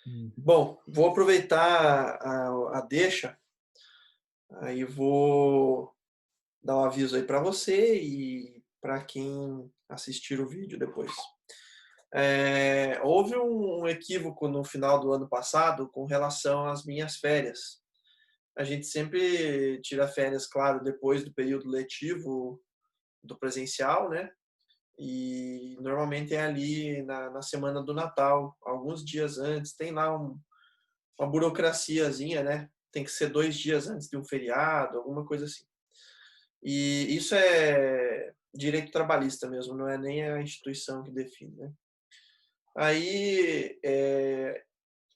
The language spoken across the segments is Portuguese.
Uhum. Bom, vou aproveitar a deixa, aí vou dar um aviso aí para você e para quem assistir o vídeo depois. Houve um equívoco no final do ano passado com relação às minhas férias. A gente sempre tira férias, claro, depois do período letivo do presencial, né? E normalmente é ali na semana do Natal, alguns dias antes, tem lá uma burocraciazinha, né? Tem que ser 2 dias antes de um feriado, alguma coisa assim. E isso é direito trabalhista mesmo, não é nem a instituição que define, né. Aí,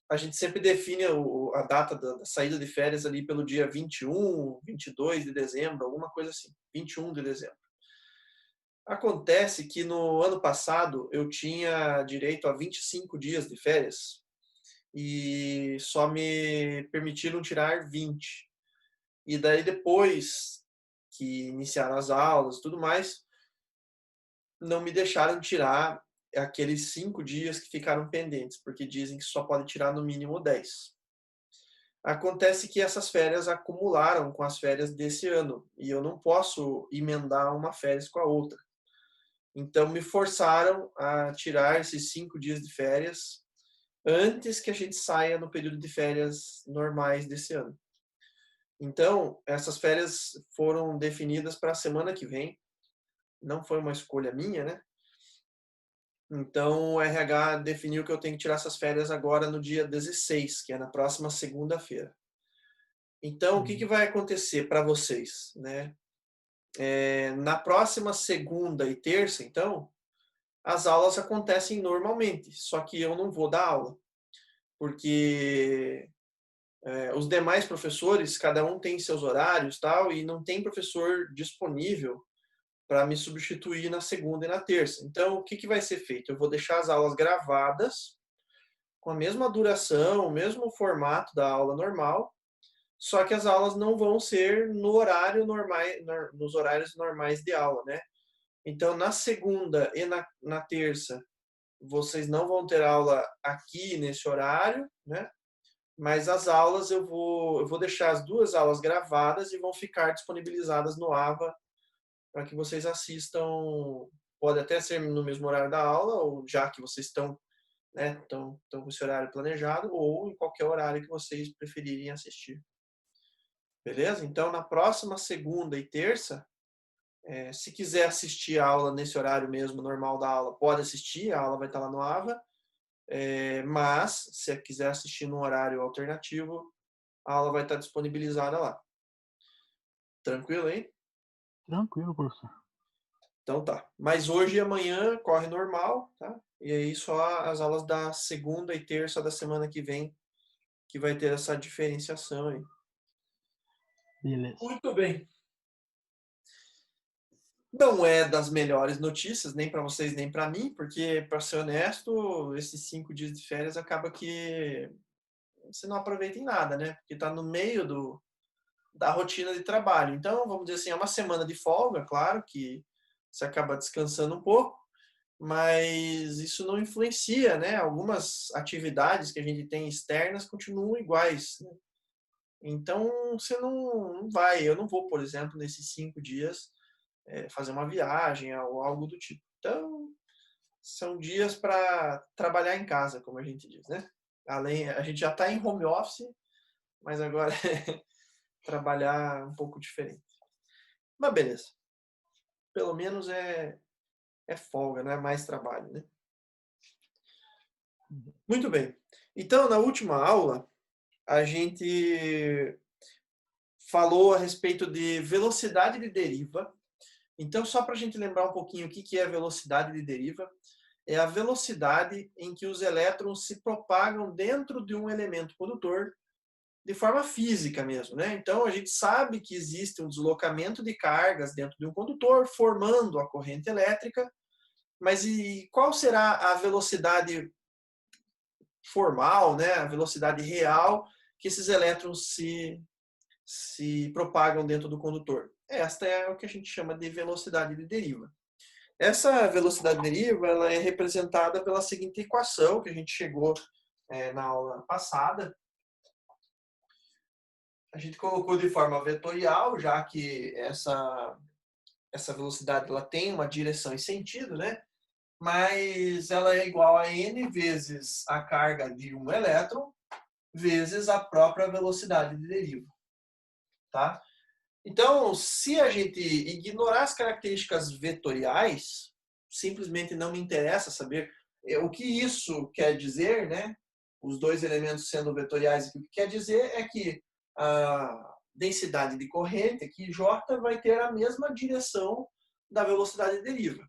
a gente sempre define a data da saída de férias ali pelo dia 21, 22 de dezembro, alguma coisa assim, 21 de dezembro. Acontece que no ano passado eu tinha direito a 25 dias de férias e só me permitiram tirar 20. E daí depois que iniciaram as aulas e tudo mais, não me deixaram tirar aqueles 5 dias que ficaram pendentes, porque dizem que só pode tirar no mínimo 10. Acontece que essas férias acumularam com as férias desse ano, e eu não posso emendar uma férias com a outra. Então me forçaram a tirar esses 5 dias de férias antes que a gente saia no período de férias normais desse ano. Então, essas férias foram definidas para a semana que vem, não foi uma escolha minha, né. Então o RH definiu que eu tenho que tirar essas férias agora no dia 16, que é na próxima segunda-feira. Então o que que Hum. vai acontecer para vocês, né. Na próxima segunda e terça, então, as aulas acontecem normalmente, só que eu não vou dar aula, porque, os demais professores, cada um tem seus horários, tal, e não tem professor disponível para me substituir na segunda e na terça. Então, o que que vai ser feito? Eu vou deixar as aulas gravadas, com a mesma duração, o mesmo formato da aula normal, só que as aulas não vão ser no horário normais, nos horários normais de aula, né? Então, na segunda e na terça, vocês não vão ter aula aqui nesse horário, né? Mas as aulas eu vou deixar as duas aulas gravadas e vão ficar disponibilizadas no AVA para que vocês assistam. Pode até ser no mesmo horário da aula, ou já que vocês estão, né, estão com esse horário planejado, ou em qualquer horário que vocês preferirem assistir. Beleza? Então, na próxima segunda e terça, se quiser assistir a aula nesse horário mesmo normal da aula, pode assistir, a aula vai estar lá no AVA, mas se quiser assistir num horário alternativo, a aula vai estar disponibilizada lá. Tranquilo, hein? Tranquilo, professor. Então tá. Mas hoje e amanhã corre normal, tá? E aí só as aulas da segunda e terça da semana que vem que vai ter essa diferenciação aí. Beleza. Muito bem. Não é das melhores notícias, nem para vocês nem para mim, porque, para ser honesto, esses 5 dias de férias acaba que você não aproveita em nada, né? Porque está no meio da rotina de trabalho. Então, vamos dizer assim, é uma semana de folga, claro que você acaba descansando um pouco, mas isso não influencia, né? Algumas atividades que a gente tem externas continuam iguais, né? Então, você não vai. Eu não vou, por exemplo, nesses 5 dias, fazer uma viagem ou algo do tipo. Então, são dias para trabalhar em casa, como a gente diz, né? Além, a gente já está em home office, mas agora trabalhar um pouco diferente. Mas beleza, pelo menos é folga, não é mais trabalho, né? Uhum. Muito bem. Então, na última aula, a gente falou a respeito de velocidade de deriva. Então, só para a gente lembrar um pouquinho o que que é velocidade de deriva, é a velocidade em que os elétrons se propagam dentro de um elemento condutor de forma física mesmo, né? Então, a gente sabe que existe um deslocamento de cargas dentro de um condutor, formando a corrente elétrica, mas e qual será a velocidade formal, né, a velocidade real que esses elétrons se propagam dentro do condutor? Esta é o que a gente chama de velocidade de deriva. Essa velocidade de deriva ela é representada pela seguinte equação que a gente chegou na aula passada. A gente colocou de forma vetorial, já que essa velocidade ela tem uma direção e sentido, né? Mas ela é igual a n vezes a carga de um elétron vezes a própria velocidade de deriva. Tá? Então, se a gente ignorar as características vetoriais, simplesmente não me interessa saber o que isso quer dizer, né? Os dois elementos sendo vetoriais, o que quer dizer é que a densidade de corrente, aqui J, vai ter a mesma direção da velocidade de deriva.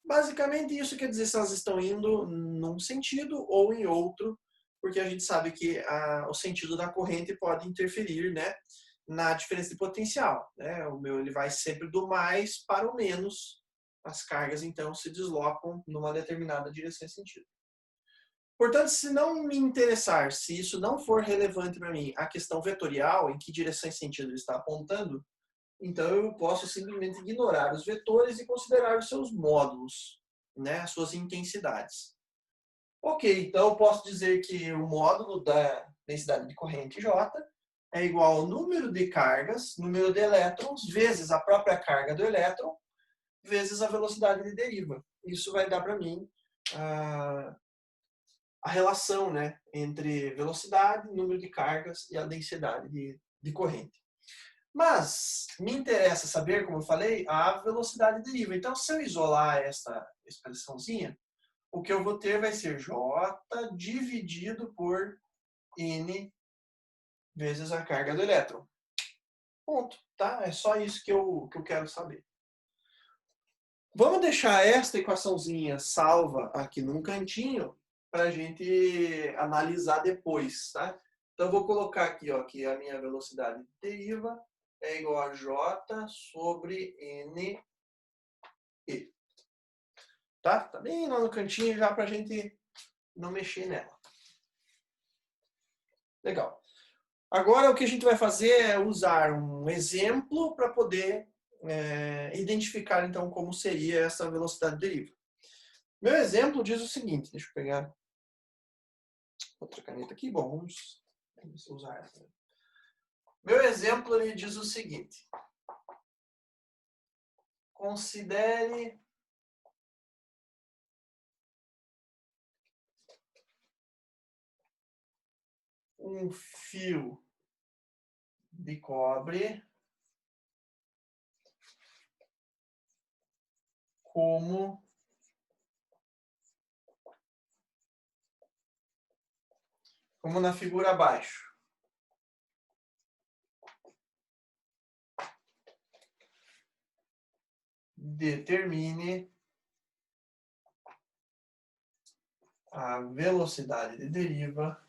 Basicamente, isso quer dizer se elas estão indo num sentido ou em outro, porque a gente sabe que o sentido da corrente pode interferir, né, na diferença de potencial. Né? O meu ele vai sempre do mais para o menos. As cargas, então, se deslocam numa determinada direção e sentido. Portanto, se não me interessar, se isso não for relevante para mim, a questão vetorial, em que direção e sentido ele está apontando, então eu posso simplesmente ignorar os vetores e considerar os seus módulos, né, as suas intensidades. Ok, então eu posso dizer que o módulo da densidade de corrente J é igual ao número de cargas, número de elétrons, vezes a própria carga do elétron, vezes a velocidade de deriva. Isso vai dar para mim a relação, né, entre velocidade, número de cargas e a densidade de corrente. Mas me interessa saber, como eu falei, a velocidade de deriva. Então, se eu isolar esta expressãozinha, o que eu vou ter vai ser J dividido por N vezes a carga do elétron. Ponto. Tá? É só isso que eu quero saber. Vamos deixar esta equaçãozinha salva aqui num cantinho para a gente analisar depois. Tá? Então, eu vou colocar aqui ó, que a minha velocidade de deriva é igual a J sobre N E. Tá? Tá bem lá no cantinho já para a gente não mexer nela. Legal. Agora o que a gente vai fazer é usar um exemplo para poder identificar então como seria essa velocidade de deriva. Meu exemplo diz o seguinte, deixa eu pegar outra caneta aqui. Bom, vamos usar essa. Meu exemplo ele diz o seguinte. Considere um fio de cobre como na figura abaixo. Determine a velocidade de deriva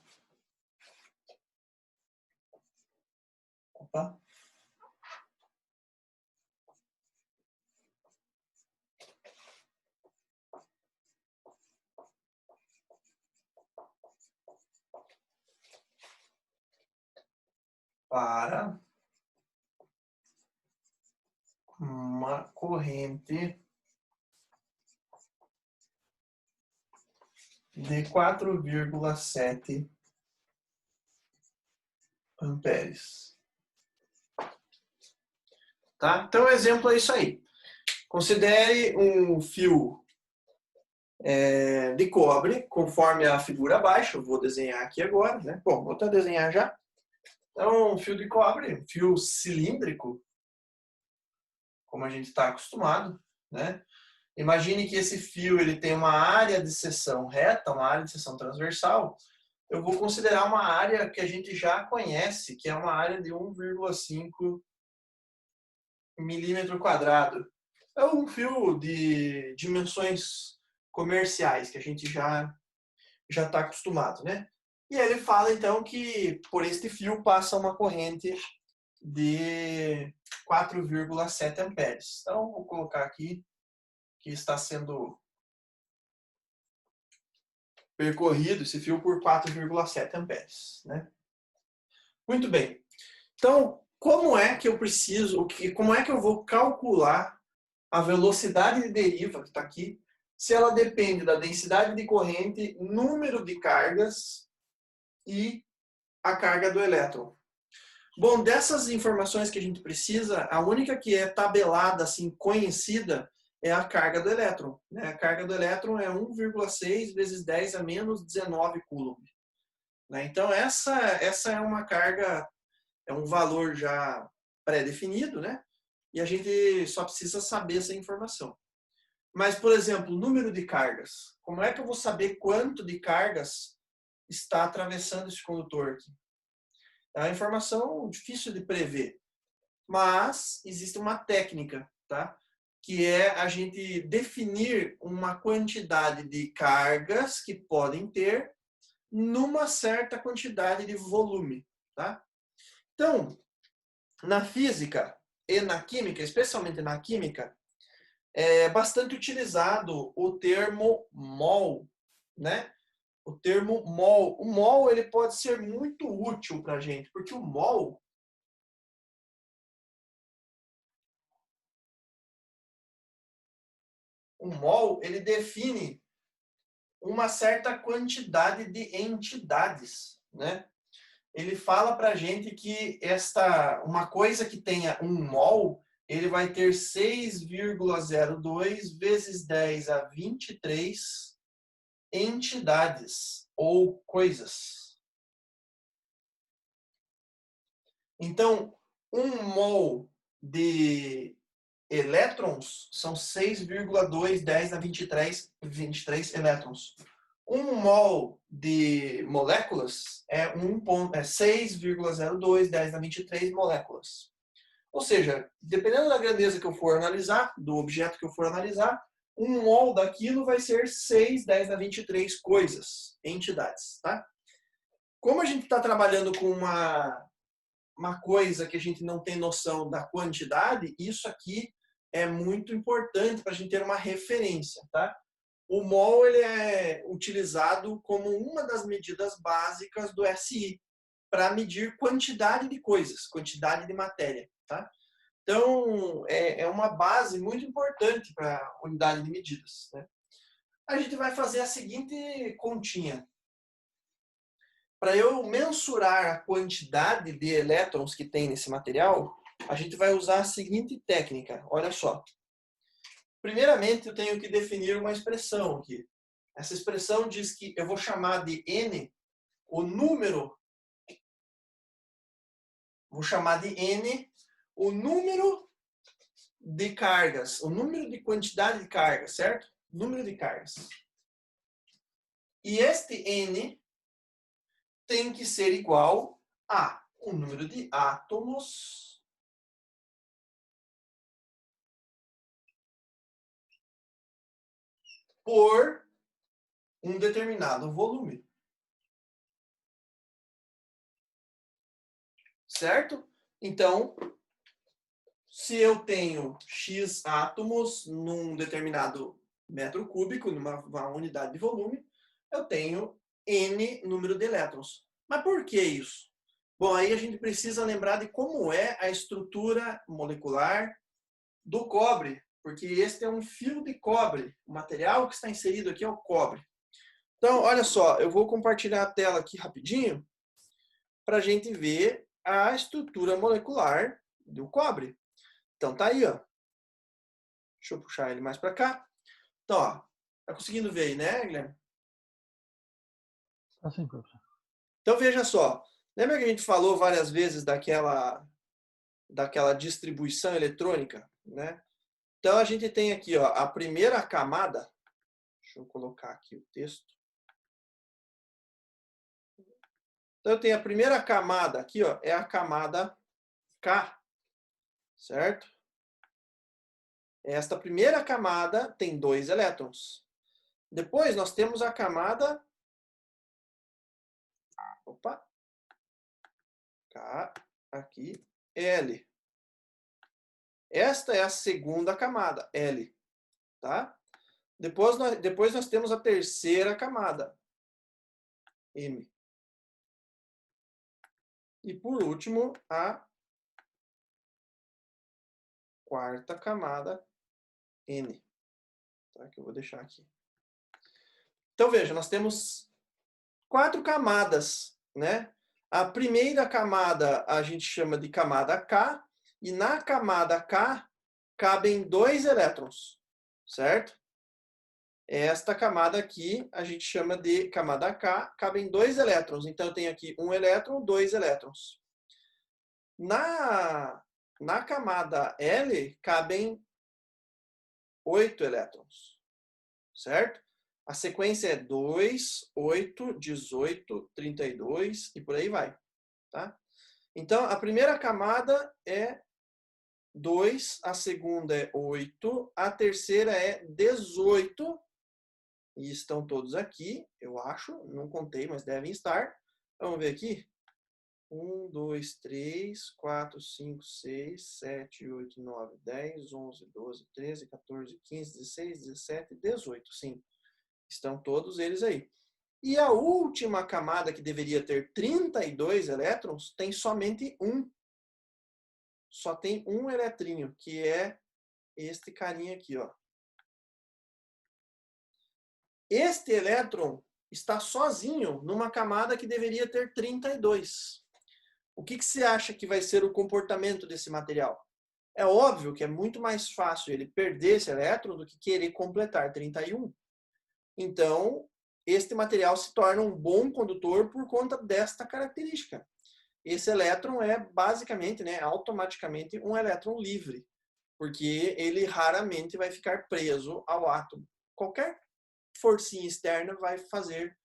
para uma corrente de 4,7 amperes. Tá? Então, o exemplo é isso aí. Considere um fio de cobre, conforme a figura abaixo. Eu vou desenhar aqui agora. Né? Bom, vou até desenhar já. Então, um fio de cobre, um fio cilíndrico, como a gente está acostumado. Né? Imagine que esse fio ele tem uma área de seção reta, uma área de seção transversal. Eu vou considerar uma área que a gente já conhece, que é uma área de 1,5 milímetro quadrado. É um fio de dimensões comerciais, que a gente já está acostumado, né? E ele fala, então, que por este fio passa uma corrente de 4,7 amperes. Então, vou colocar aqui que está sendo percorrido esse fio por 4,7 amperes. Né? Muito bem. Então, como é que eu preciso, como é que eu vou calcular a velocidade de deriva, que está aqui, se ela depende da densidade de corrente, número de cargas e a carga do elétron. Bom, dessas informações que a gente precisa, a única que é tabelada, assim, conhecida, é a carga do elétron. Né? A carga do elétron é 1,6 vezes 10 a menos 19 coulomb. Né? Então, essa é uma carga, é um valor já pré-definido, né? E a gente só precisa saber essa informação. Mas, por exemplo, número de cargas. Como é que eu vou saber quanto de cargas está atravessando esse condutor aqui? É uma informação difícil de prever. Mas existe uma técnica, tá? Que é a gente definir uma quantidade de cargas que podem ter numa certa quantidade de volume, tá? Então, na física e na química, especialmente na química, é bastante utilizado o termo mol, né? O termo mol. O mol ele pode ser muito útil para a gente, porque o mol ele define uma certa quantidade de entidades, né? Ele fala para a gente que uma coisa que tenha um mol, ele vai ter 6,02 vezes 10 a 23 entidades ou coisas. Então, um mol de elétrons são 6,210 a 23 elétrons. Um mol de moléculas é 6,02 10 a 23 moléculas. Ou seja, dependendo da grandeza que eu for analisar, do objeto que eu for analisar, um mol daquilo vai ser 6, 10 a 23 coisas, entidades. Tá? Como a gente está trabalhando com uma coisa que a gente não tem noção da quantidade, isso aqui é muito importante para a gente ter uma referência. Tá? O mol ele é utilizado como uma das medidas básicas do SI, para medir quantidade de coisas, quantidade de matéria. Tá? Então, é uma base muito importante para a unidade de medidas. Né? A gente vai fazer a seguinte continha. Para eu mensurar a quantidade de elétrons que tem nesse material, a gente vai usar a seguinte técnica. Olha só. Primeiramente, eu tenho que definir uma expressão aqui. Essa expressão diz que eu vou chamar de N o número, vou chamar de N o número de cargas, o número de quantidade de cargas, certo? Número de cargas. E este N tem que ser igual a o número de átomos por um determinado volume. Certo? Então, se eu tenho X átomos num determinado metro cúbico, numa unidade de volume, eu tenho N número de elétrons. Mas por que isso? Bom, aí a gente precisa lembrar de como é a estrutura molecular do cobre, porque este é um fio de cobre. O material que está inserido aqui é o cobre. Então, olha só, eu vou compartilhar a tela aqui rapidinho para a gente ver a estrutura molecular do cobre. Então, tá aí, ó. Deixa eu puxar ele mais para cá. Então, ó, tá conseguindo ver aí, né, Guilherme? Assim, professor. Então, veja só. Lembra que a gente falou várias vezes daquela distribuição eletrônica, né? Então, a gente tem aqui, ó, a primeira camada. Deixa eu colocar aqui o texto. Então, eu tenho a primeira camada aqui, ó, é a camada K, certo? Esta primeira camada tem 2 elétrons. Depois, nós temos a camada... Opa! K, aqui, L. Esta é a segunda camada, L. Tá? Depois nós temos a terceira camada, M. E por último, a quarta camada, N. tá? Que eu vou deixar aqui. Então, veja, nós temos 4 camadas, né? A primeira camada a gente chama de camada K, e na camada K cabem 2 elétrons, certo? Esta camada aqui a gente chama de camada K, cabem 2 elétrons. Então, eu tenho aqui 1 elétron, 2 elétrons. Na camada L, cabem 8 elétrons, certo? A sequência é 2, 8, 18, 32 e por aí vai, tá? Então, a primeira camada é 2, a segunda é 8, a terceira é 18, e estão todos aqui, eu acho, não contei, mas devem estar. Vamos ver aqui. 1, 2, 3, 4, 5, 6, 7, 8, 9, 10, 11, 12, 13, 14, 15, 16, 17, 18. Sim, estão todos eles aí. E a última camada, que deveria ter 32 elétrons, tem somente um. Só tem um eletrinho, que é este carinha aqui, ó. Este elétron está sozinho numa camada que deveria ter 32. O que você acha que vai ser o comportamento desse material? É óbvio que é muito mais fácil ele perder esse elétron do que querer completar 31. Então, este material se torna um bom condutor por conta desta característica. Esse elétron é basicamente, né, automaticamente um elétron livre, porque ele raramente vai ficar preso ao átomo. Qualquer forcinha externa vai fazer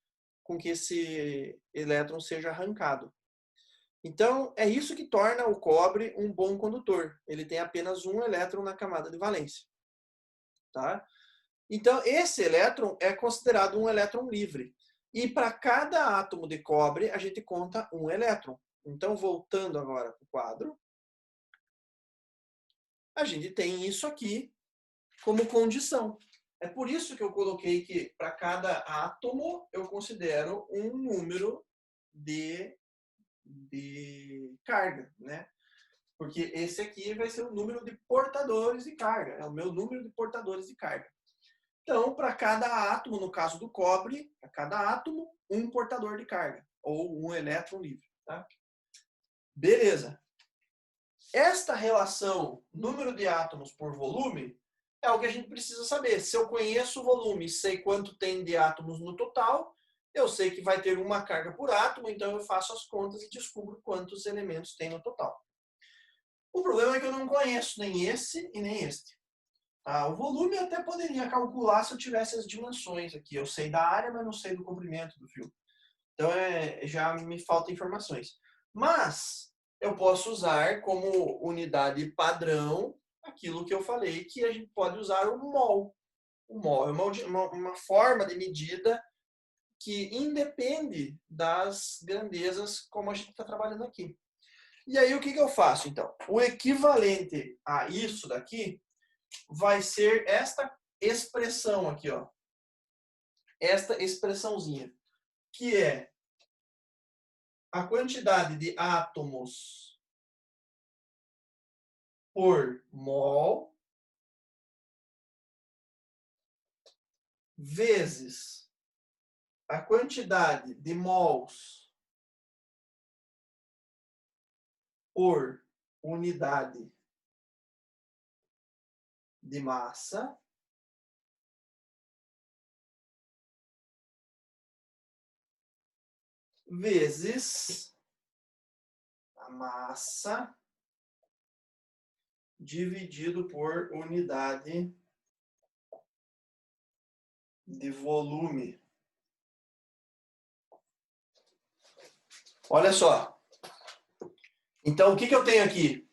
com que esse elétron seja arrancado. Então, é isso que torna o cobre um bom condutor. Ele tem apenas um elétron na camada de valência. Tá? Então, esse elétron é considerado um elétron livre. E para cada átomo de cobre, a gente conta um elétron. Então, voltando agora para o quadro, a gente tem isso aqui como condição. É por isso que eu coloquei que para cada átomo eu considero um número de carga, né? Porque esse aqui vai ser o número de portadores de carga, é o meu número de portadores de carga. Então, para cada átomo, no caso do cobre, para cada átomo, um portador de carga, ou um elétron livre. Tá? Beleza. Esta relação número de átomos por volume é o que a gente precisa saber. Se eu conheço o volume e sei quanto tem de átomos no total, eu sei que vai ter uma carga por átomo, então eu faço as contas e descubro quantos elementos tem no total. O problema é que eu não conheço nem esse e nem este. O volume eu até poderia calcular se eu tivesse as dimensões aqui. Eu sei da área, mas não sei do comprimento do fio. Então, já me faltam informações. Mas eu posso usar como unidade padrão aquilo que eu falei, que a gente pode usar o mol. O mol é uma forma de medida que independe das grandezas como a gente está trabalhando aqui. E aí, o que eu faço, então? O equivalente a isso daqui vai ser esta expressão aqui, ó. Esta expressãozinha, que é a quantidade de átomos por mol vezes a quantidade de mols por unidade de massa vezes a massa dividido por unidade de volume. Olha só. Então, o que eu tenho aqui?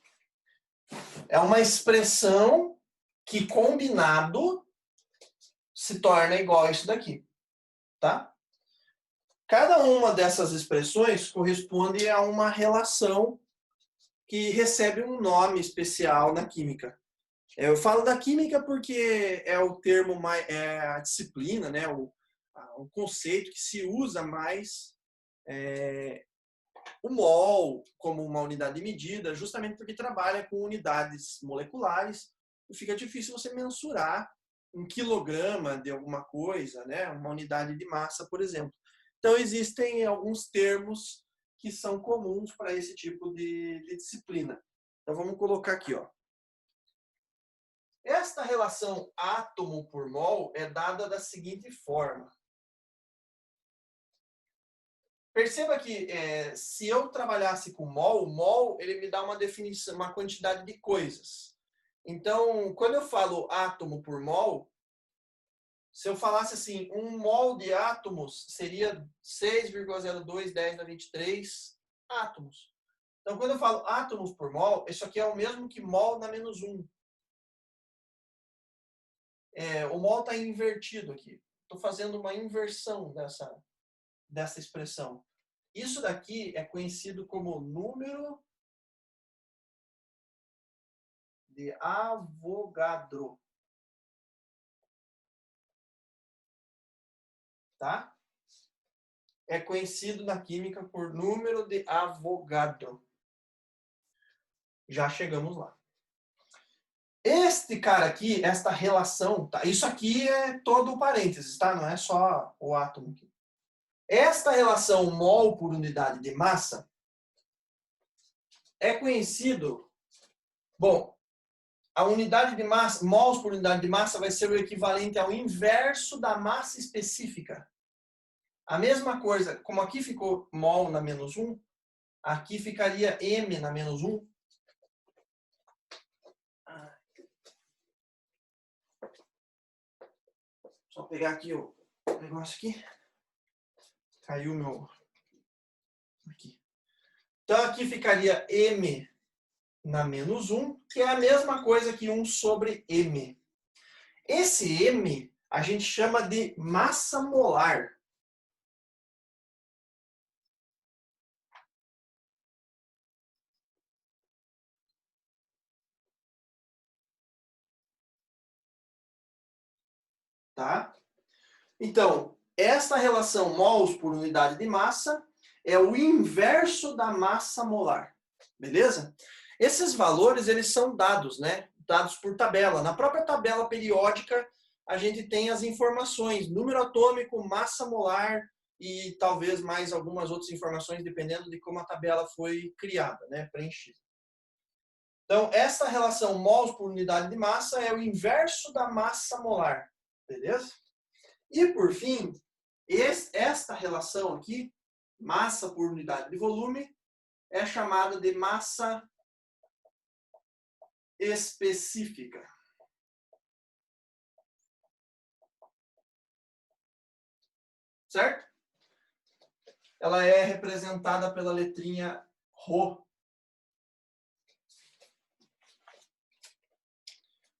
É uma expressão que, combinado, se torna igual a isso daqui. Tá? Cada uma dessas expressões corresponde a uma relação que recebe um nome especial na química. Eu falo da química porque é o termo mais, é a disciplina, né? o conceito que se usa mais o mol como uma unidade de medida, justamente porque trabalha com unidades moleculares e fica difícil você mensurar um quilograma de alguma coisa, né? Uma unidade de massa, por exemplo. Então, existem alguns termos que são comuns para esse tipo de disciplina. Então, vamos colocar aqui, ó. Esta relação átomo por mol é dada da seguinte forma. Perceba que se eu trabalhasse com mol ele me dá uma definição, uma quantidade de coisas. Então, quando eu falo átomo por mol, se eu falasse assim, um mol de átomos seria 6,0210⁻23 átomos. Então, quando eu falo átomos por mol, isso aqui é o mesmo que mol na menos 1. O mol está invertido aqui. Estou fazendo uma inversão dessa expressão. Isso daqui é conhecido como número de Avogadro. Tá? É conhecido na química por número de Avogadro. Já chegamos lá. Este cara aqui, esta relação, tá? Isso aqui é todo o parênteses, tá? Não é só o átomo aqui. Esta relação mol por unidade de massa é conhecido... Bom, a unidade de massa, mols por unidade de massa, vai ser o equivalente ao inverso da massa específica. A mesma coisa, como aqui ficou mol na menos 1, aqui ficaria m na menos 1. Só pegar aqui o negócio aqui. Caiu o meu... Aqui. Então, aqui ficaria m na menos 1, que é a mesma coisa que 1 sobre m. Esse m a gente chama de massa molar. Tá? Então, essa relação mols por unidade de massa é o inverso da massa molar. Beleza? Esses valores, eles são dados, né? Dados por tabela. Na própria tabela periódica, a gente tem as informações, número atômico, massa molar e talvez mais algumas outras informações, dependendo de como a tabela foi criada, né? Preenchida. Então, essa relação mols por unidade de massa é o inverso da massa molar. Beleza? E, por fim, esta relação aqui, massa por unidade de volume, é chamada de massa específica. Certo? Ela é representada pela letrinha Rho.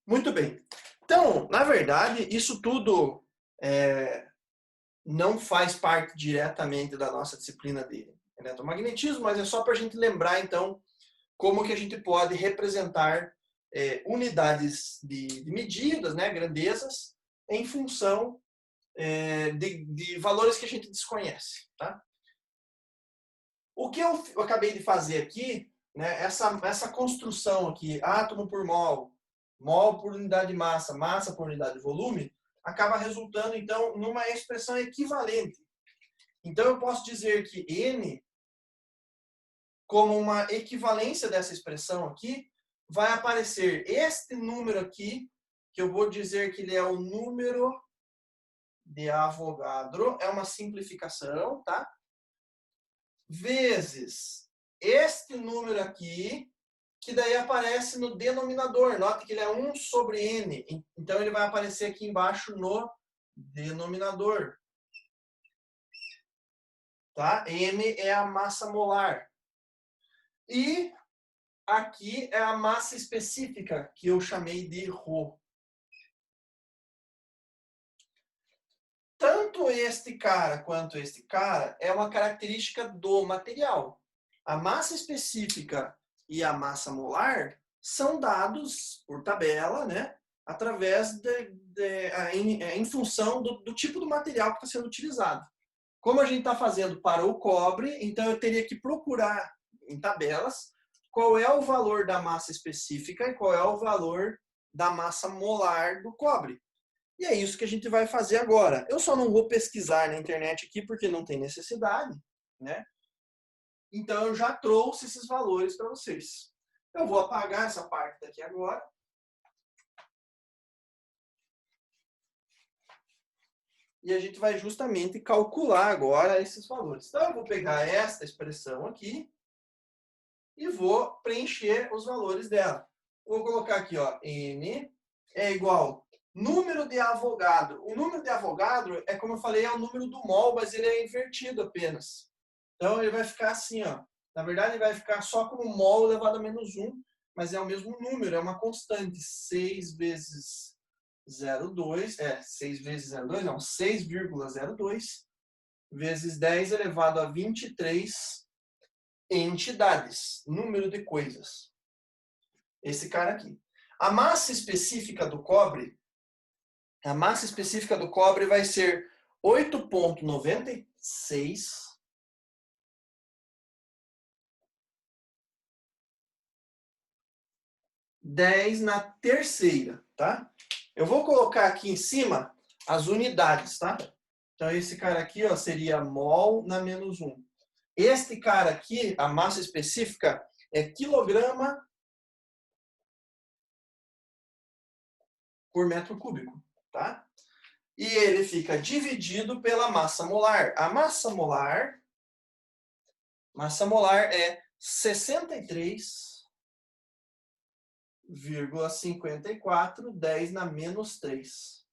Muito bem. Então, na verdade, isso tudo não faz parte diretamente da nossa disciplina de eletromagnetismo, mas é só para a gente lembrar, então, como que a gente pode representar unidades de medidas, né, grandezas, em função de valores que a gente desconhece. Tá? O que eu acabei de fazer aqui, né, essa construção aqui, átomo por mol, mol por unidade de massa, massa por unidade de volume, acaba resultando, então, numa expressão equivalente. Então, eu posso dizer que N, como uma equivalência dessa expressão aqui, vai aparecer este número aqui, que eu vou dizer que ele é o número de Avogadro, é uma simplificação, tá? Vezes este número aqui, que daí aparece no denominador. Note que ele é 1 sobre N. Então, ele vai aparecer aqui embaixo no denominador. Tá? M é a massa molar. E aqui é a massa específica, que eu chamei de Rho. Tanto este cara quanto este cara é uma característica do material. A massa específica e a massa molar são dados por tabela, né, através em função do tipo do material que está sendo utilizado. Como a gente está fazendo para o cobre, então eu teria que procurar em tabelas qual é o valor da massa específica e qual é o valor da massa molar do cobre. E é isso que a gente vai fazer agora. Eu só não vou pesquisar na internet aqui porque não tem necessidade, né? Então eu já trouxe esses valores para vocês. Eu vou apagar essa parte daqui agora. E a gente vai justamente calcular agora esses valores. Então eu vou pegar esta expressão aqui e vou preencher os valores dela. Vou colocar aqui, ó, n é igual número de Avogadro. O número de Avogadro é, como eu falei, é o número do mol, mas ele é invertido apenas. Então ele vai ficar assim, ó. Na verdade, ele vai ficar só como mol elevado a menos 1, mas é o mesmo número, é uma constante. 6 vezes 0,2, 6 vezes 0,2, não, 6,02 vezes 10 elevado a 23 entidades, número de coisas. Esse cara aqui. A massa específica do cobre vai ser 8,96 10 na terceira, tá? Eu vou colocar aqui em cima as unidades, tá? Então esse cara aqui, ó, seria mol na menos 1. Este cara aqui, a massa específica é quilograma por metro cúbico, tá? E ele fica dividido pela massa molar. A massa molar é 63,54, 10 na menos 3.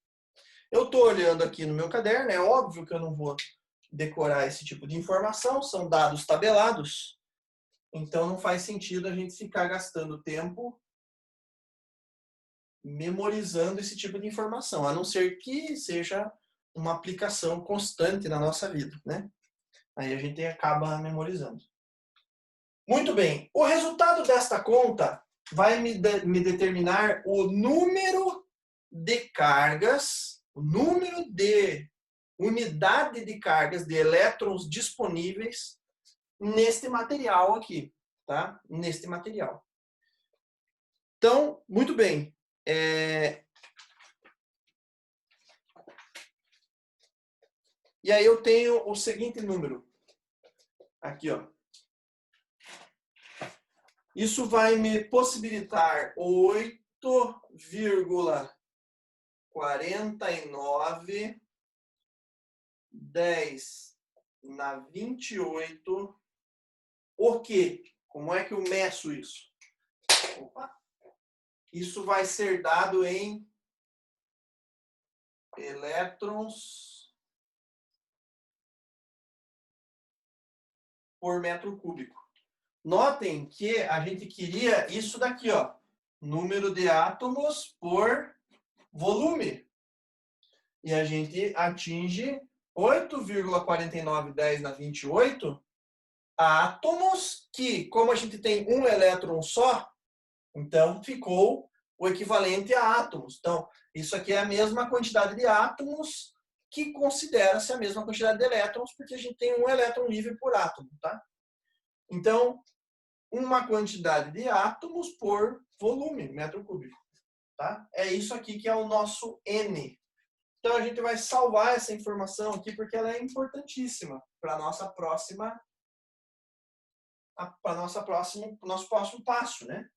Eu estou olhando aqui no meu caderno, é óbvio que eu não vou decorar esse tipo de informação, são dados tabelados, então não faz sentido a gente ficar gastando tempo memorizando esse tipo de informação, a não ser que seja uma aplicação constante na nossa vida, né? Aí a gente acaba memorizando. Muito bem, o resultado desta conta vai me determinar o número de cargas, o número de unidade de cargas de elétrons disponíveis neste material aqui, tá? Neste material. Então, muito bem. E aí eu tenho o seguinte número. Aqui, ó. Isso vai me possibilitar 8,49 10 na 28. O quê? Como é que eu meço isso? Opa. Isso vai ser dado em elétrons por metro cúbico. Notem que a gente queria isso daqui, ó. Número de átomos por volume. E a gente atinge 8,49 10 na 28 átomos que, como a gente tem um elétron só, então ficou o equivalente a átomos. Então, isso aqui é a mesma quantidade de átomos que considera-se a mesma quantidade de elétrons, porque a gente tem um elétron livre por átomo, tá? Então, uma quantidade de átomos por volume, metro cúbico, tá? É isso aqui que é o nosso N. Então, a gente vai salvar essa informação aqui, porque ela é importantíssima para nosso próximo passo, né?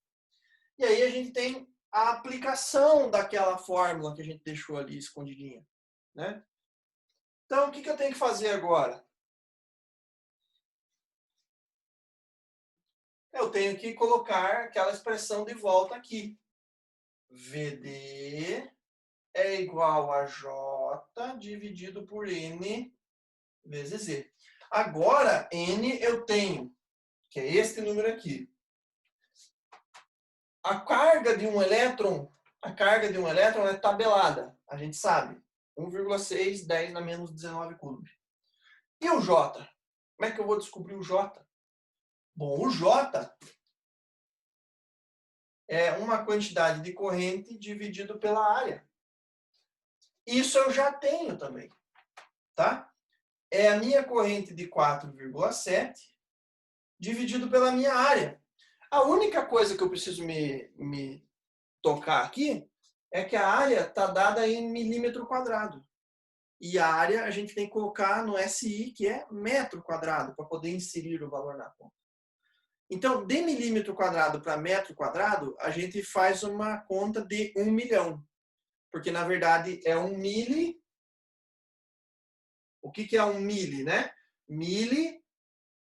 E aí a gente tem a aplicação daquela fórmula que a gente deixou ali escondidinha, né? Então, o que eu tenho que fazer agora? Eu tenho que colocar aquela expressão de volta aqui. VD é igual a J dividido por N vezes Z. Agora, N eu tenho, que é este número aqui. A carga de um elétron é tabelada, a gente sabe. 1,6, 10 na menos 19 coulomb. E o J? Como é que eu vou descobrir o J? Bom, o J é uma quantidade de corrente dividido pela área. Isso eu já tenho também, tá? É a minha corrente de 4,7 dividido pela minha área. A única coisa que eu preciso me tocar aqui é que a área está dada em milímetro quadrado. E a área a gente tem que colocar no SI, que é metro quadrado, para poder inserir o valor na conta. Então, de milímetro quadrado para metro quadrado, a gente faz uma conta de 1 milhão. Porque, na verdade, é 1 mili. O que é 1 mili, né? Mili,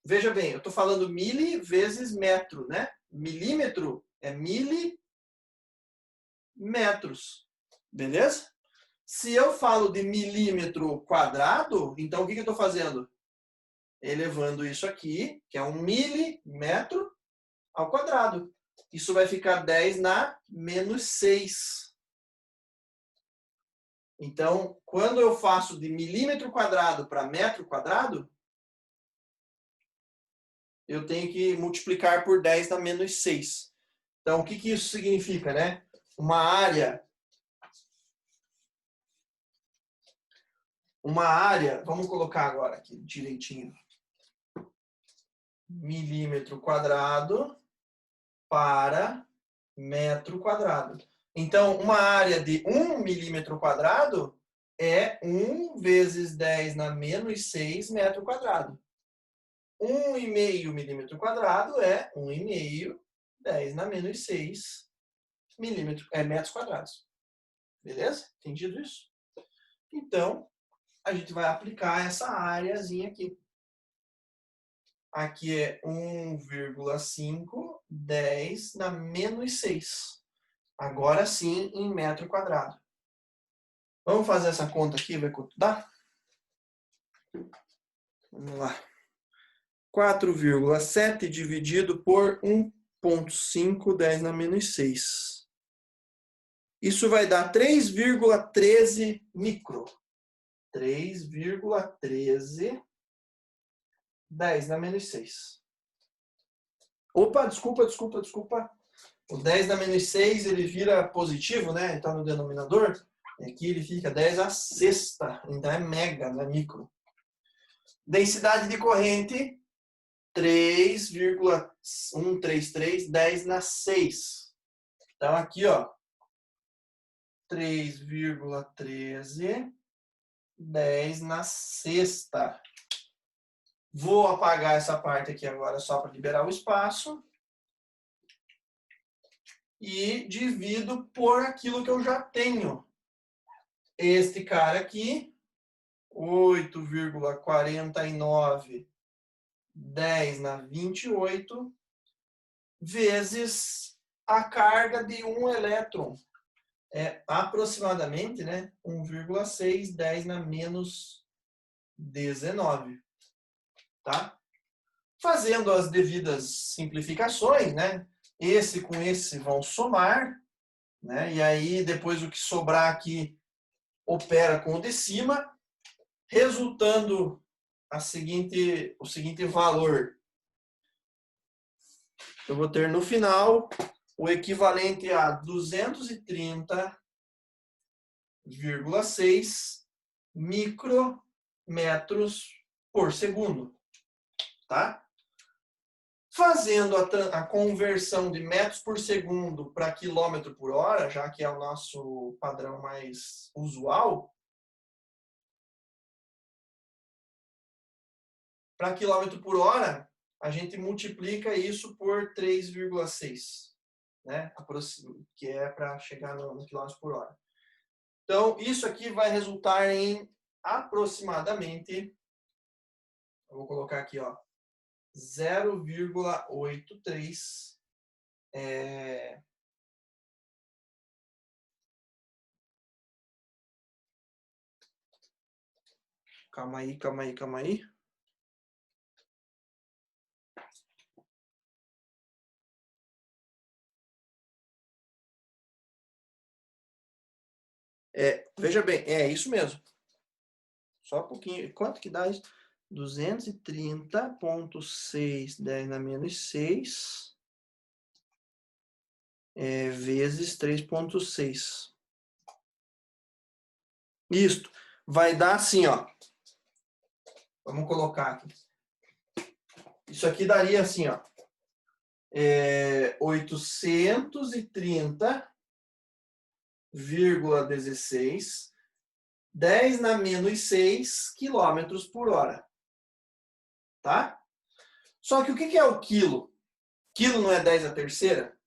veja bem, eu estou falando mili vezes metro, né? Milímetro é milimetros. Beleza? Se eu falo de milímetro quadrado, então o que eu estou fazendo? Elevando isso aqui, que é 1 milímetro ao quadrado. Isso vai ficar 10 na menos 6. Então, quando eu faço de milímetro quadrado para metro quadrado, eu tenho que multiplicar por 10 na menos 6. Então, o que isso significa, né? Uma área, vamos colocar agora aqui direitinho. Milímetro quadrado para metro quadrado. Então, uma área de 1 milímetro quadrado é 1 vezes 10 na menos 6 metro quadrado. 1,5 milímetro quadrado é 1,5, 10 na menos 6 metros quadrados. Beleza? Entendido isso? Então, a gente vai aplicar essa áreazinha aqui. Aqui é 1,5, 10 na menos 6. Agora sim, em metro quadrado. Vamos fazer essa conta aqui, ver quanto dá? Vamos lá. 4,7 dividido por 1,5, 10 na menos 6. Isso vai dar 3,13 micro. 3,13, 10 na menos 6. Opa, desculpa. O 10 na menos 6, ele vira positivo, né? Está no denominador. Aqui ele fica 10 à sexta. Então é mega, não é micro. Densidade de corrente, 3,133, 10 na 6. Então aqui, ó, 3,13, 10 na sexta. Vou apagar essa parte aqui agora só para liberar o espaço. E divido por aquilo que eu já tenho. Este cara aqui, 8,49, 10 na 28, vezes a carga de um elétron. É aproximadamente, né, 1,6, 10 na menos 19. Tá? Fazendo as devidas simplificações, né? Esse com esse vão somar, né? E aí depois o que sobrar aqui opera com o de cima, resultando o seguinte valor. Eu vou ter no final o equivalente a 230,6 micrometros por segundo. Tá? Fazendo a conversão de metros por segundo para quilômetro por hora, já que é o nosso padrão mais usual, para quilômetro por hora, a gente multiplica isso por 3,6, né? Que é para chegar no quilômetro por hora. Então, isso aqui vai resultar em aproximadamente, eu vou colocar aqui, ó, 0,83 Calma aí. Veja bem, é isso mesmo. Só um pouquinho. Quanto que dá isso? 230,6, 10 na menos 6, vezes 3,6. Isto vai dar assim, ó. Vamos colocar aqui. Isso aqui daria assim, ó. 830 0,16, 10 na menos 6 quilômetros por hora. Tá? Só que o que é o quilo? Quilo não é 10 à terceira?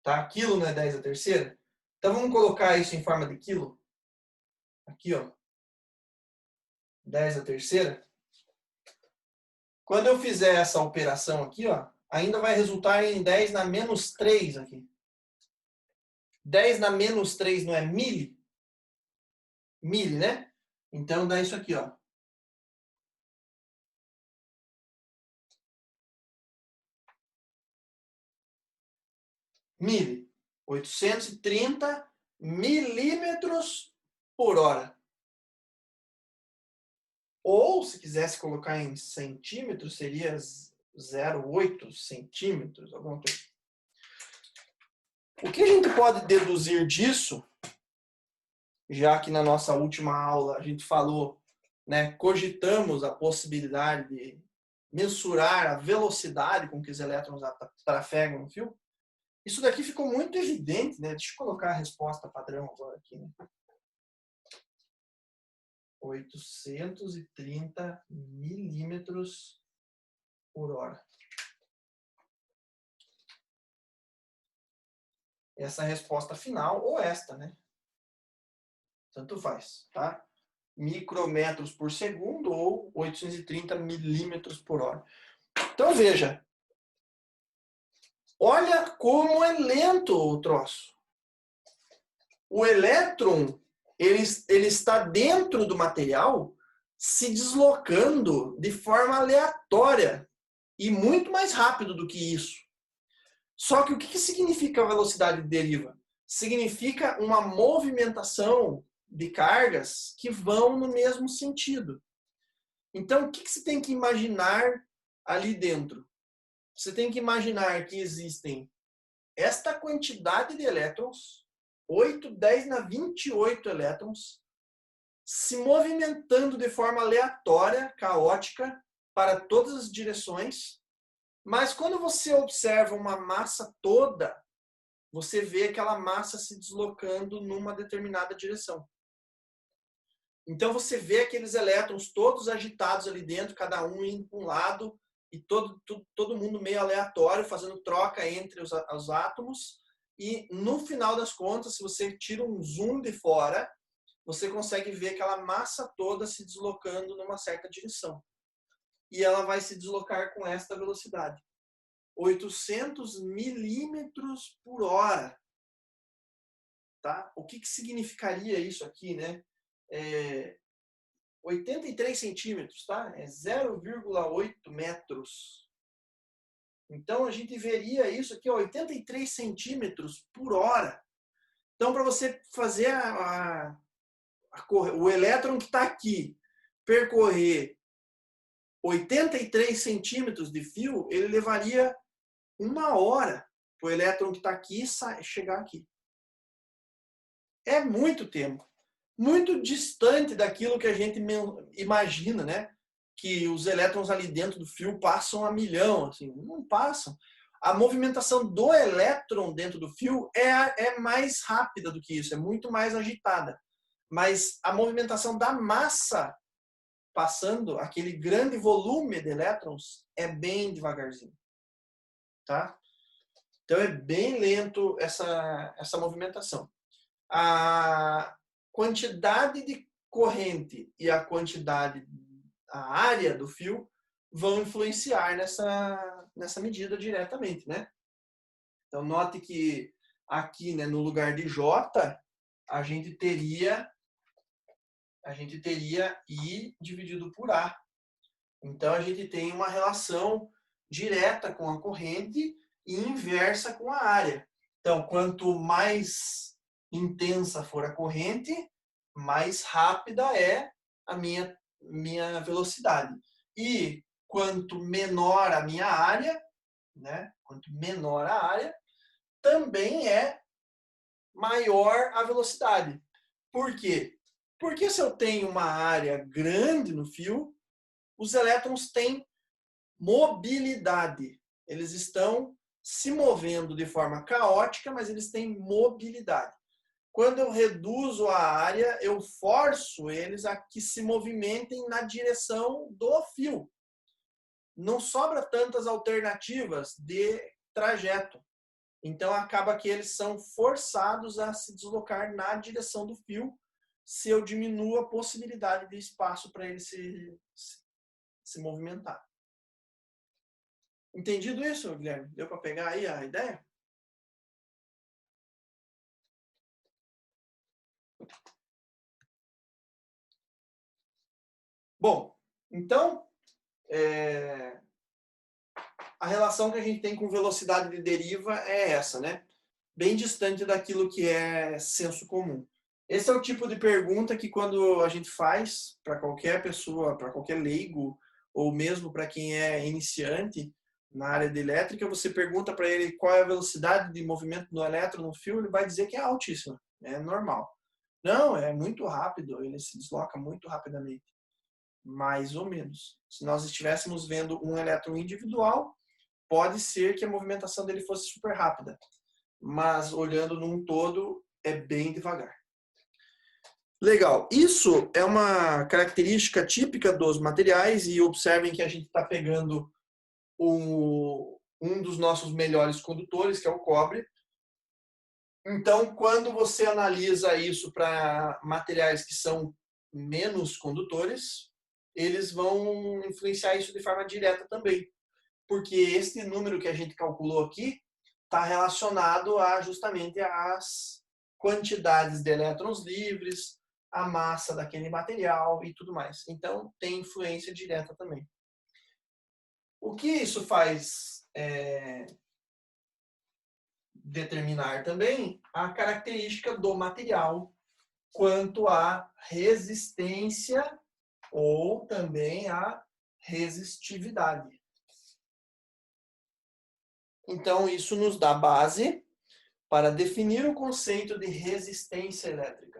Tá? Quilo não é 10 à terceira? Então vamos colocar isso em forma de quilo. Aqui, ó. 10 à terceira. Quando eu fizer essa operação aqui, ó, ainda vai resultar em 10 na menos 3 aqui. 10 na menos 3 não é mili? Mili, né? Então dá isso aqui, ó. Mili. 830 milímetros por hora. Ou, se quisesse colocar em centímetros, seria 0,8 centímetros, alguma coisa. O que a gente pode deduzir disso, já que na nossa última aula a gente falou, né, cogitamos a possibilidade de mensurar a velocidade com que os elétrons trafegam no fio, isso daqui ficou muito evidente, né? Deixa eu colocar a resposta padrão agora aqui, né? 830 milímetros por hora. Essa é a resposta final, ou esta, né? Tanto faz, tá? Micrometros por segundo ou 830 milímetros por hora. Então, veja. Olha como é lento o troço. O elétron, ele está dentro do material, se deslocando de forma aleatória e muito mais rápido do que isso. Só que o que significa a velocidade de deriva? Significa uma movimentação de cargas que vão no mesmo sentido. Então, o que você tem que imaginar ali dentro? Você tem que imaginar que existem esta quantidade de elétrons, 8, 10 na 28 elétrons, se movimentando de forma aleatória, caótica, para todas as direções. Mas quando você observa uma massa toda, você vê aquela massa se deslocando numa determinada direção. Então você vê aqueles elétrons todos agitados ali dentro, cada um indo para um lado, e todo mundo meio aleatório, fazendo troca entre os átomos. E no final das contas, se você tira um zoom de fora, você consegue ver aquela massa toda se deslocando numa certa direção. E ela vai se deslocar com esta velocidade. 800 milímetros por hora. Tá? O que significaria isso aqui, né? 83 centímetros, tá? É 0,8 metros. Então, a gente veria isso aqui, 83 centímetros por hora. Então, para você fazer o elétron que está aqui percorrer 83 centímetros de fio, ele levaria 1 hora para o elétron que está aqui chegar aqui. É muito tempo. Muito distante daquilo que a gente imagina, né? Que os elétrons ali dentro do fio passam a milhão, assim, não passam. A movimentação do elétron dentro do fio é mais rápida do que isso, é muito mais agitada. Mas a movimentação da massa passando, aquele grande volume de elétrons, é bem devagarzinho. Tá? Então é bem lento essa movimentação. A quantidade de corrente e a área do fio vão influenciar nessa medida diretamente, né? Então, note que aqui, né, no lugar de J, a gente teria I dividido por A. Então, a gente tem uma relação direta com a corrente e inversa com a área. Então, quanto mais intensa for a corrente, mais rápida é a minha velocidade. E quanto menor a minha área, né? Quanto menor a área, também é maior a velocidade. Por quê? Porque se eu tenho uma área grande no fio, os elétrons têm mobilidade. Eles estão se movendo de forma caótica, mas eles têm mobilidade. Quando eu reduzo a área, eu forço eles a que se movimentem na direção do fio. Não sobra tantas alternativas de trajeto. Então, acaba que eles são forçados a se deslocar na direção do fio se eu diminuo a possibilidade de espaço para ele se movimentar. Entendido isso, Guilherme? Deu para pegar aí a ideia? Bom, então, a relação que a gente tem com velocidade de deriva é essa, né? Bem distante daquilo que é senso comum. Esse é o tipo de pergunta que quando a gente faz para qualquer pessoa, para qualquer leigo, ou mesmo para quem é iniciante na área de elétrica, você pergunta para ele qual é a velocidade de movimento do elétron no fio, ele vai dizer que é altíssima, é normal. Não, é muito rápido, ele se desloca muito rapidamente. Mais ou menos. Se nós estivéssemos vendo um elétron individual, pode ser que a movimentação dele fosse super rápida, mas olhando num todo, é bem devagar. Legal. Isso é uma característica típica dos materiais e observem que a gente está pegando um dos nossos melhores condutores, que é o cobre. Então, quando você analisa isso para materiais que são menos condutores, eles vão influenciar isso de forma direta também. Porque esse número que a gente calculou aqui está relacionado a justamente às quantidades de elétrons livres, a massa daquele material e tudo mais. Então, tem influência direta também. O que isso faz determinar também a característica do material quanto à resistência ou também à resistividade. Então, isso nos dá base para definir o conceito de resistência elétrica.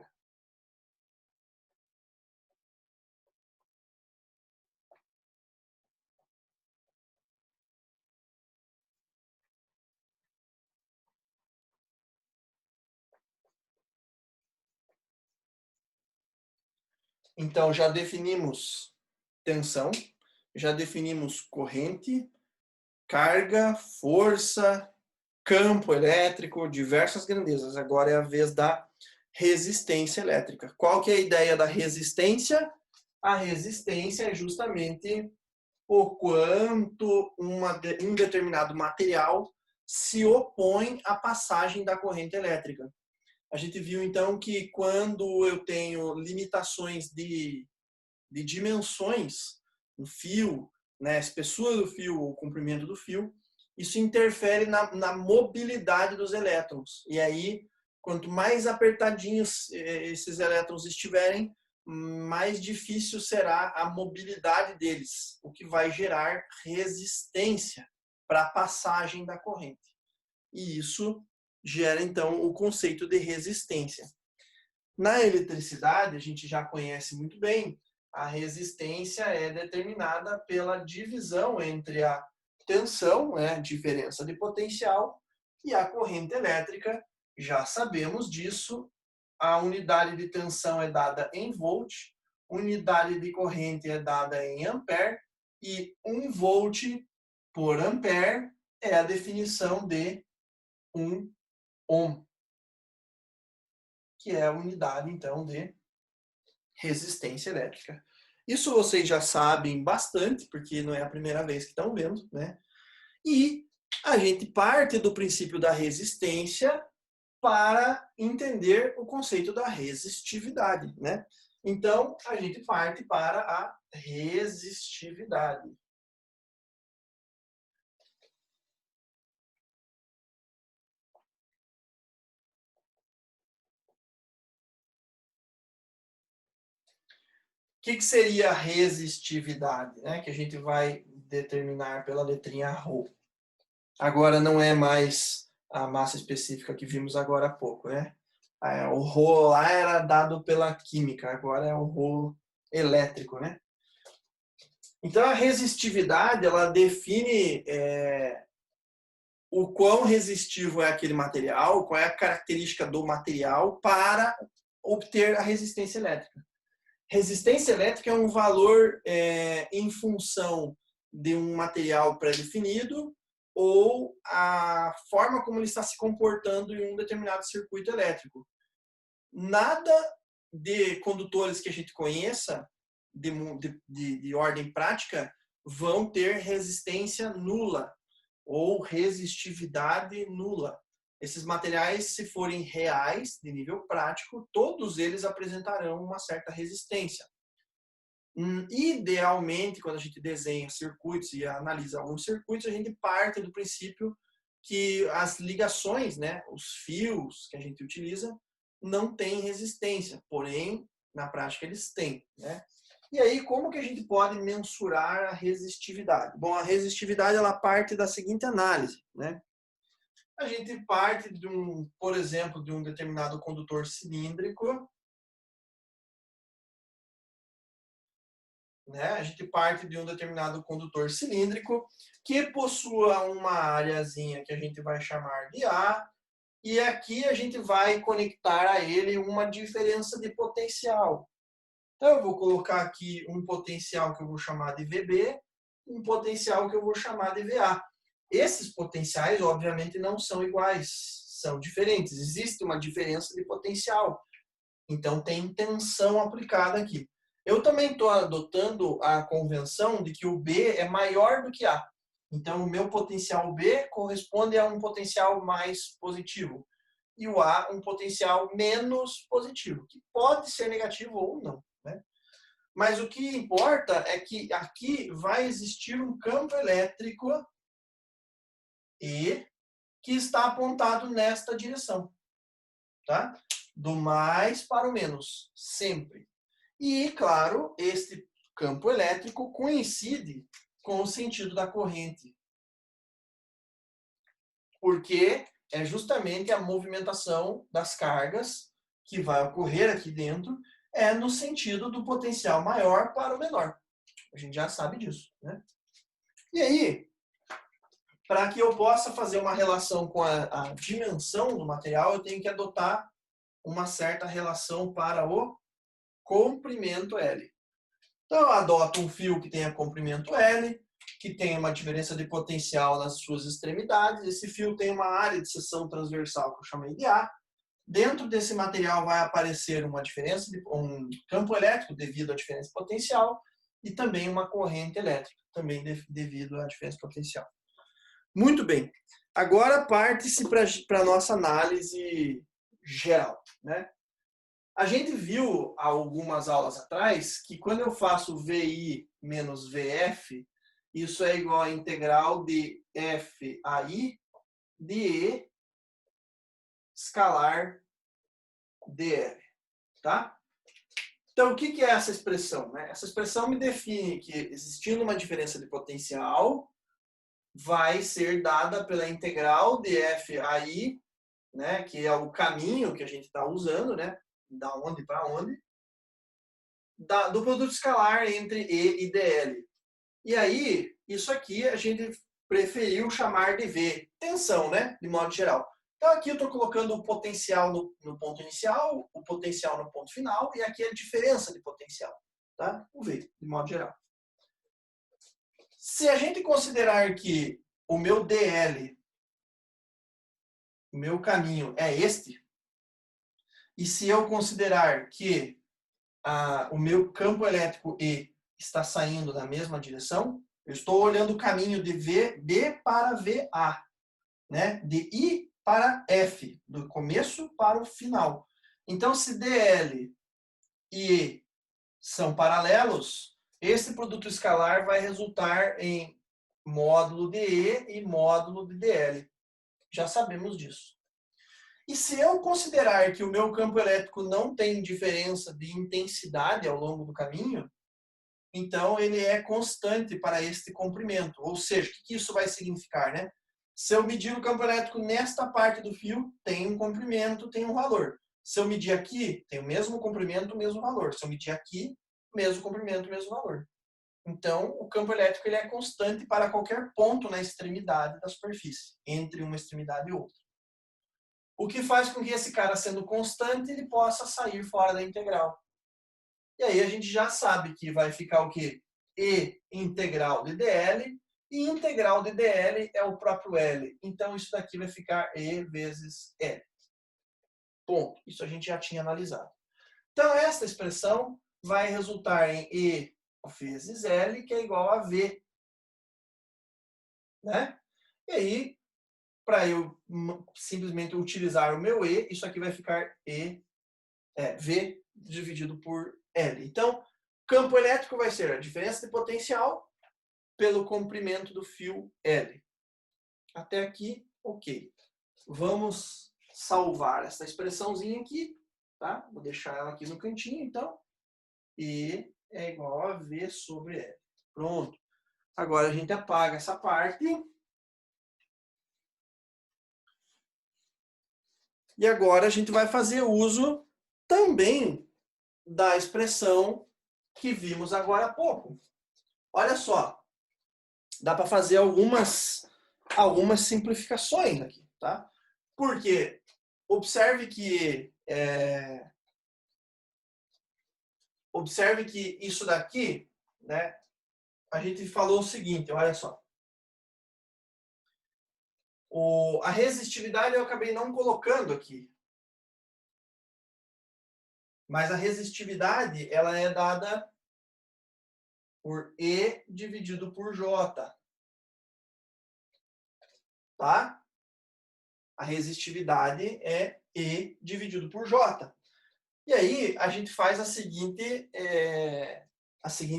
Então, já definimos tensão, já definimos corrente, carga, força, campo elétrico, diversas grandezas. Agora é a vez da resistência elétrica. Qual que é a ideia da resistência? A resistência é justamente o quanto um determinado material se opõe à passagem da corrente elétrica. A gente viu, então, que quando eu tenho limitações de dimensões no fio, né, a espessura do fio, o comprimento do fio, isso interfere na mobilidade dos elétrons. E aí, quanto mais apertadinhos esses elétrons estiverem, mais difícil será a mobilidade deles, o que vai gerar resistência para a passagem da corrente. E isso gera, então, o conceito de resistência. Na eletricidade, a gente já conhece muito bem, a resistência é determinada pela divisão entre a tensão, né, diferença de potencial, e a corrente elétrica. Já sabemos disso. A unidade de tensão é dada em volt, unidade de corrente é dada em ampere, e 1 volt por ampere é a definição de 1 ohm, que é a unidade, então, de resistência elétrica. Isso vocês já sabem bastante, porque não é a primeira vez que estão vendo, né? E a gente parte do princípio da resistência para entender o conceito da resistividade, né? Então, a gente parte para a resistividade. O que seria a resistividade, né? Que a gente vai determinar pela letrinha ρ. Agora não é mais a massa específica que vimos agora há pouco, né? O ρ lá era dado pela química, agora é o ρ elétrico, né? Então a resistividade ela define o quão resistivo é aquele material, qual é a característica do material para obter a resistência elétrica. Resistência elétrica é um valor em função de um material pré-definido ou a forma como ele está se comportando em um determinado circuito elétrico. Nada de condutores que a gente conheça, de ordem prática, vão ter resistência nula ou resistividade nula. Esses materiais, se forem reais, de nível prático, todos eles apresentarão uma certa resistência. Idealmente, quando a gente desenha circuitos e analisa alguns circuitos, a gente parte do princípio que as ligações, né, os fios que a gente utiliza, não têm resistência, porém, na prática, eles têm, né? E aí, como que a gente pode mensurar a resistividade? Bom, a resistividade ela parte da seguinte análise, né? A gente parte por exemplo, de um determinado condutor cilíndrico, né? A gente parte de um determinado condutor cilíndrico que possua uma areazinha que a gente vai chamar de A, e aqui a gente vai conectar a ele uma diferença de potencial. Então, eu vou colocar aqui um potencial que eu vou chamar de VB, um potencial que eu vou chamar de VA. Esses potenciais, obviamente, não são iguais, são diferentes. Existe uma diferença de potencial. Então, tem tensão aplicada aqui. Eu também estou adotando a convenção de que o B é maior do que A. Então, o meu potencial B corresponde a um potencial mais positivo. E o A, um potencial menos positivo, que pode ser negativo ou não, né? Mas o que importa é que aqui vai existir um campo elétrico E que está apontado nesta direção, tá? Do mais para o menos, sempre. E, claro, este campo elétrico coincide com o sentido da corrente, porque é justamente a movimentação das cargas que vai ocorrer aqui dentro no sentido do potencial maior para o menor. A gente já sabe disso, né? E aí, para que eu possa fazer uma relação com a dimensão do material, eu tenho que adotar uma certa relação para o comprimento L. Então, eu adoto um fio que tenha comprimento L, que tenha uma diferença de potencial nas suas extremidades. Esse fio tem uma área de seção transversal que eu chamei de A. Dentro desse material vai aparecer uma diferença de um campo elétrico devido à diferença de potencial e também uma corrente elétrica, também devido à diferença de potencial. Muito bem. Agora parte-se para a nossa análise geral, né? A gente viu há algumas aulas atrás que quando eu faço VI menos VF, isso é igual a integral de FAI de E escalar dr, tá? Então, o que é essa expressão, né? Essa expressão me define que, existindo uma diferença de potencial, vai ser dada pela integral de FAI, né? Que é o caminho que a gente está usando, né? Da onde para onde, do produto escalar entre E e dl. E aí, isso aqui a gente preferiu chamar de V, tensão, né? De modo geral. Então, aqui eu estou colocando o potencial no ponto inicial, o potencial no ponto final, e aqui a diferença de potencial, tá? O V, de modo geral. Se a gente considerar que o meu DL, o meu caminho é este, e se eu considerar que o meu campo elétrico E está saindo na mesma direção, eu estou olhando o caminho de B para VA, né? De I para F, do começo para o final. Então, se DL e E são paralelos, esse produto escalar vai resultar em módulo de E e módulo de DL. Já sabemos disso. E se eu considerar que o meu campo elétrico não tem diferença de intensidade ao longo do caminho, então ele é constante para este comprimento. Ou seja, o que isso vai significar, né? Se eu medir o campo elétrico nesta parte do fio, tem um comprimento, tem um valor. Se eu medir aqui, tem o mesmo comprimento, o mesmo valor. Se eu medir aqui, mesmo comprimento, mesmo valor. Então, o campo elétrico ele é constante para qualquer ponto na extremidade da superfície, entre uma extremidade e outra. O que faz com que esse cara, sendo constante, ele possa sair fora da integral. E aí a gente já sabe que vai ficar o quê? E integral de dl, e integral de dl é o próprio L. Então, isso daqui vai ficar E vezes L. Ponto. Isso a gente já tinha analisado. Então, essa expressão vai resultar em E vezes L, que é igual a V. Né? E aí, para eu simplesmente utilizar o meu E, isso aqui vai ficar V dividido por L. Então, campo elétrico vai ser a diferença de potencial pelo comprimento do fio L. Até aqui, ok. Vamos salvar essa expressãozinha aqui, tá? Vou deixar ela aqui no cantinho, então. E é igual a V sobre L. Pronto. Agora a gente apaga essa parte. E agora a gente vai fazer uso também da expressão que vimos agora há pouco. Olha só. Dá para fazer algumas simplificações aqui, tá? Porque observe que isso daqui, né? A gente falou o seguinte, olha só. A resistividade eu acabei não colocando aqui. Mas a resistividade, ela é dada por E dividido por J. Tá? A resistividade é E dividido por J. E aí, a gente faz a seguinte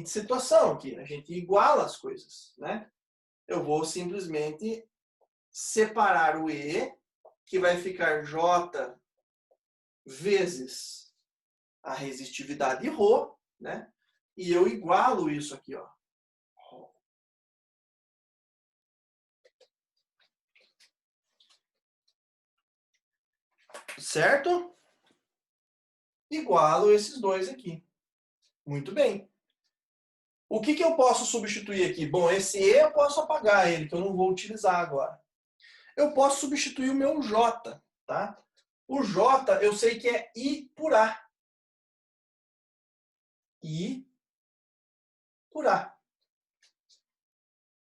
situação aqui. A gente iguala as coisas, né? Eu vou simplesmente separar o E, que vai ficar J vezes a resistividade ρ, né? E eu igualo isso aqui, ó. Certo? Igualo esses dois aqui. Muito bem. O que eu posso substituir aqui? Bom, esse E eu posso apagar ele, que eu não vou utilizar agora. Eu posso substituir o meu J, tá? O J eu sei que é I por A. I por A.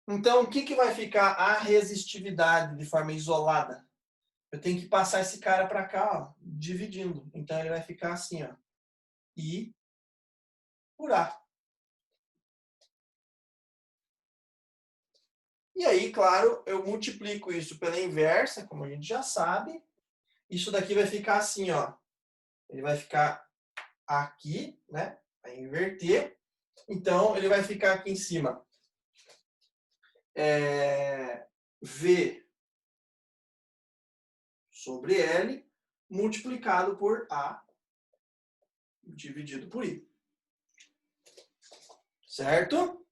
Então, o que vai ficar a resistividade de forma isolada? Eu tenho que passar esse cara para cá, ó, dividindo. Então, ele vai ficar assim, ó. I por A. E aí, claro, eu multiplico isso pela inversa, como a gente já sabe. Isso daqui vai ficar assim, ó. Ele vai ficar aqui, né? Vai inverter. Então, ele vai ficar aqui em cima. V sobre L multiplicado por A dividido por I. Certo?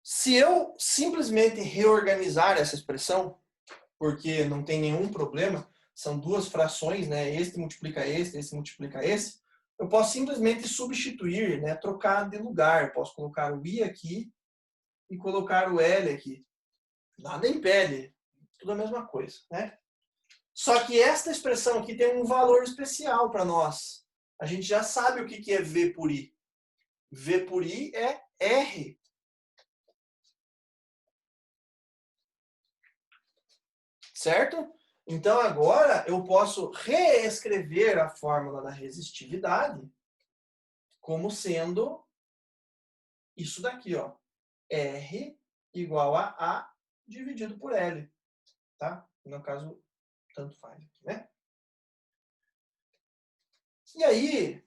Se eu simplesmente reorganizar essa expressão, porque não tem nenhum problema, são duas frações, né? Este multiplica esse multiplica esse, eu posso simplesmente substituir, né? Trocar de lugar. Eu posso colocar o I aqui e colocar o L aqui. Nada impede, tudo a mesma coisa, né? Só que esta expressão aqui tem um valor especial para nós. A gente já sabe o que é V por I. V por I é R. Certo? Então, agora, eu posso reescrever a fórmula da resistividade como sendo isso daqui, ó. R igual a A dividido por L. Tá? No caso, tanto faz aqui, né? E aí,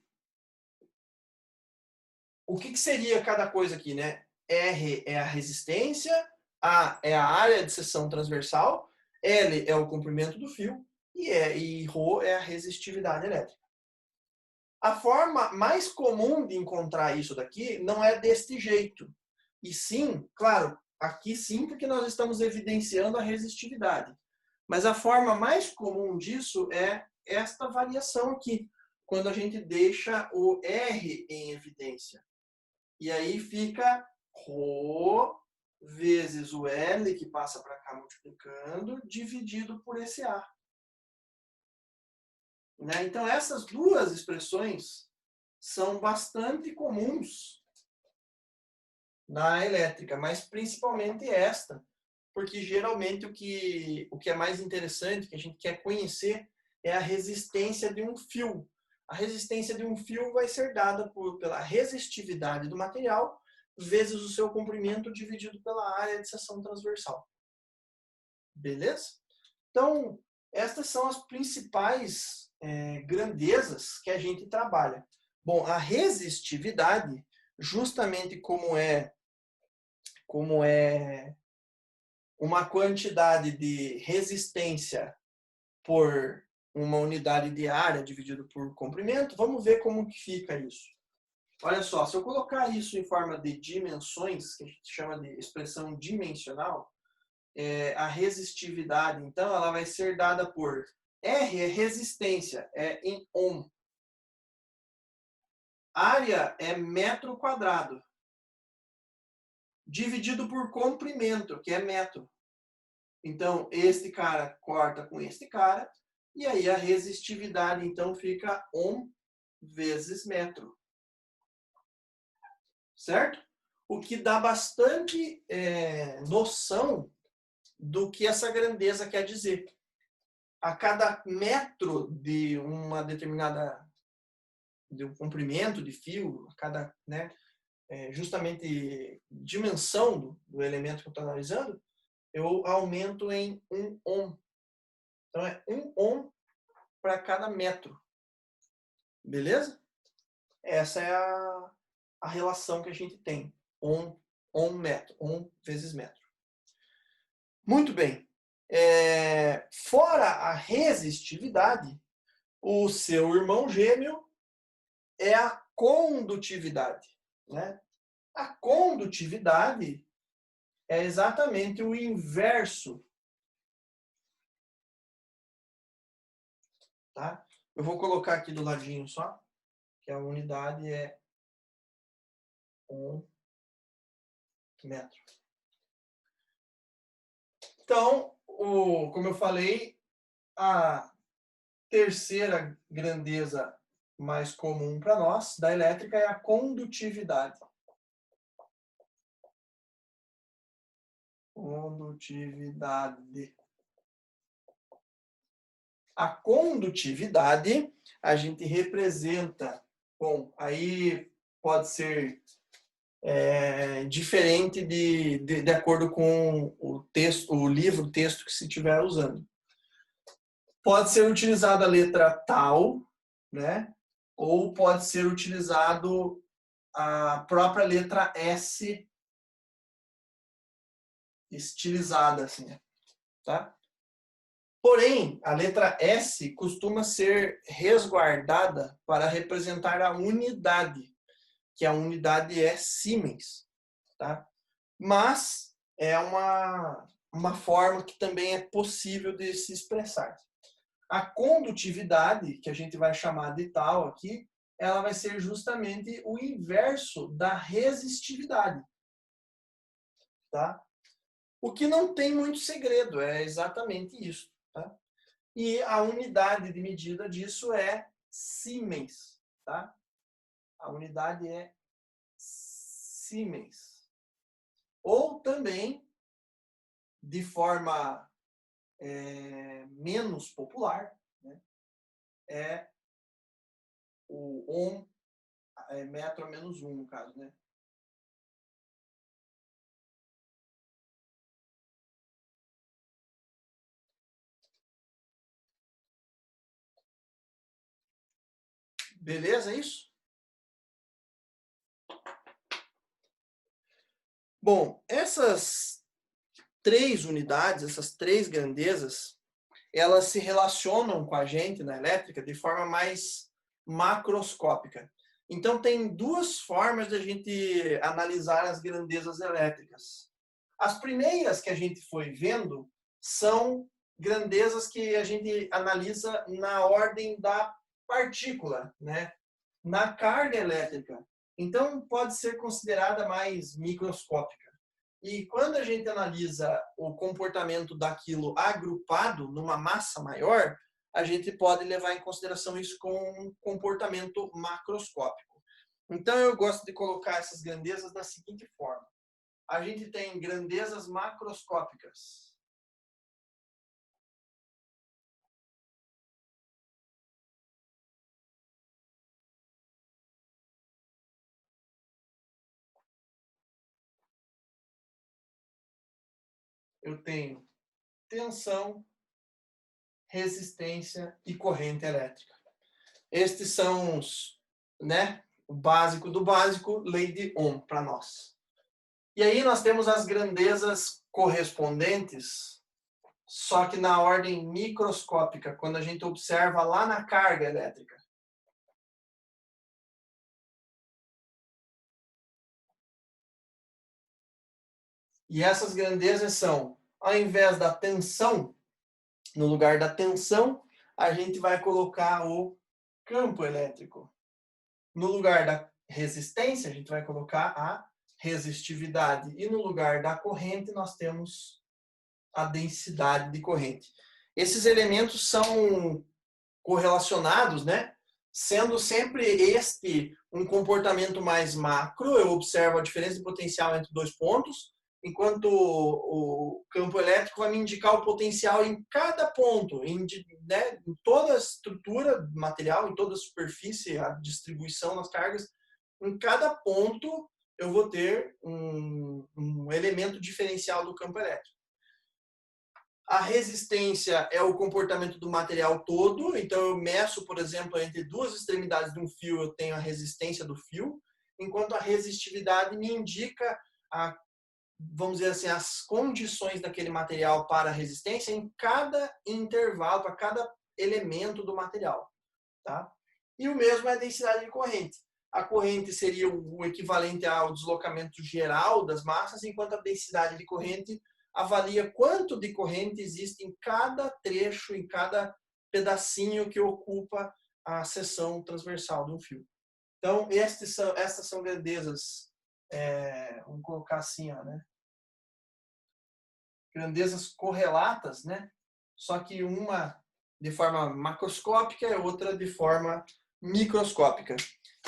o que seria cada coisa aqui, né? R é a resistência, A é a área de seção transversal, L é o comprimento do fio e ρ é a resistividade elétrica. A forma mais comum de encontrar isso daqui não é deste jeito. E sim, claro, aqui sim, porque nós estamos evidenciando a resistividade. Mas a forma mais comum disso é esta variação aqui. quando a gente deixa o R em evidência. E aí fica Rho vezes o L, que passa para cá multiplicando, dividido por esse A. Né? Então, essas duas expressões são bastante comuns na elétrica, mas principalmente esta, porque geralmente o que é mais interessante, que a gente quer conhecer, é a resistência de um fio. A resistência de um fio vai ser dada pela resistividade do material vezes o seu comprimento dividido pela área de seção transversal. Beleza? Então, estas são as principais grandezas que a gente trabalha. Bom, a resistividade, justamente como é uma quantidade de resistência por uma unidade de área dividido por comprimento, vamos ver como que fica isso. Olha só, se eu colocar isso em forma de dimensões, que a gente chama de expressão dimensional, a resistividade, então, ela vai ser dada por R é resistência, é em ohm. Área é metro quadrado. Dividido por comprimento, que é metro. Então, este cara corta com este cara, e aí a resistividade, então, fica ohm vezes metro. Certo? O que dá bastante noção do que essa grandeza quer dizer. A cada metro de uma determinada de um comprimento de fio, a cada, justamente dimensão do elemento que eu estou analisando, eu aumento em 1 ohm. Então é 1 ohm para cada metro. Beleza? Essa é a relação que a gente tem. Ohm metro, ohm vezes metro. Muito bem. Fora a resistividade, o seu irmão gêmeo é a condutividade. Né? A condutividade é exatamente o inverso. Tá? Eu vou colocar aqui do ladinho só, que a unidade é ohm metro. Então, como eu falei, a terceira grandeza mais comum para nós da elétrica é a condutividade. Condutividade. A condutividade a gente representa, bom, aí pode ser diferente de acordo com o texto, o livro, texto que se estiver usando. Pode ser utilizada a letra tal, né? Ou pode ser utilizado a própria letra S estilizada, assim, tá? Porém, a letra S costuma ser resguardada para representar a unidade, que a unidade é Siemens, tá? Mas é uma forma que também é possível de se expressar. A condutividade, que a gente vai chamar de tal aqui, ela vai ser justamente o inverso da resistividade. Tá? O que não tem muito segredo, é exatamente isso. Tá? E a unidade de medida disso é Siemens. Tá? A unidade é Siemens. Ou também, de forma menos popular, né? É o ohm metro a menos 1, no caso, né? Beleza, é isso? Bom, essas três unidades, essas três grandezas, elas se relacionam com a gente na elétrica de forma mais macroscópica. Então, tem duas formas de a gente analisar as grandezas elétricas. As primeiras que a gente foi vendo são grandezas que a gente analisa na ordem da partícula, né, na carga elétrica. Então, pode ser considerada mais microscópica. E quando a gente analisa o comportamento daquilo agrupado numa massa maior, a gente pode levar em consideração isso com um comportamento macroscópico. Então, eu gosto de colocar essas grandezas da seguinte forma. A gente tem grandezas macroscópicas. Eu tenho tensão, resistência e corrente elétrica. Estes são os, né, o básico do básico, lei de Ohm para nós. E aí nós temos as grandezas correspondentes, só que na ordem microscópica, quando a gente observa lá na carga elétrica. E essas grandezas são, ao invés da tensão, no lugar da tensão, a gente vai colocar o campo elétrico. No lugar da resistência, a gente vai colocar a resistividade. E no lugar da corrente, nós temos a densidade de corrente. Esses elementos são correlacionados, né? Sendo sempre este um comportamento mais macro, eu observo a diferença de potencial entre dois pontos, enquanto o campo elétrico vai me indicar o potencial em cada ponto, né, em toda a estrutura do material, em toda a superfície, a distribuição das cargas, em cada ponto eu vou ter um elemento diferencial do campo elétrico. A resistência é o comportamento do material todo, então eu meço, por exemplo, entre duas extremidades de um fio, eu tenho a resistência do fio, enquanto a resistividade me indica vamos dizer assim, as condições daquele material para a resistência em cada intervalo, para cada elemento do material. Tá? E o mesmo é a densidade de corrente. A corrente seria o equivalente ao deslocamento geral das massas, enquanto a densidade de corrente avalia quanto de corrente existe em cada trecho, em cada pedacinho que ocupa a seção transversal de um fio. Então, estas são grandezas, vamos colocar assim, ó, né? Grandezas correlatas, né? Só que uma de forma macroscópica e outra de forma microscópica.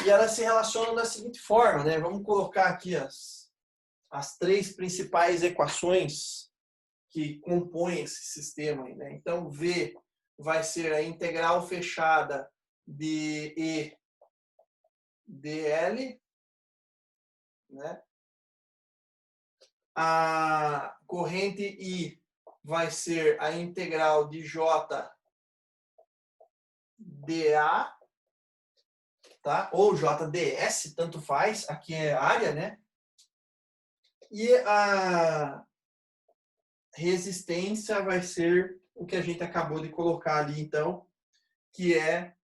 E elas se relacionam da seguinte forma, né? Vamos colocar aqui as três principais equações que compõem esse sistema aí, né? Então, V vai ser a integral fechada de E dl, né? A corrente I vai ser a integral de J dA, tá? Ou JDS, tanto faz, aqui é área, né? E a resistência vai ser o que a gente acabou de colocar ali, então, que é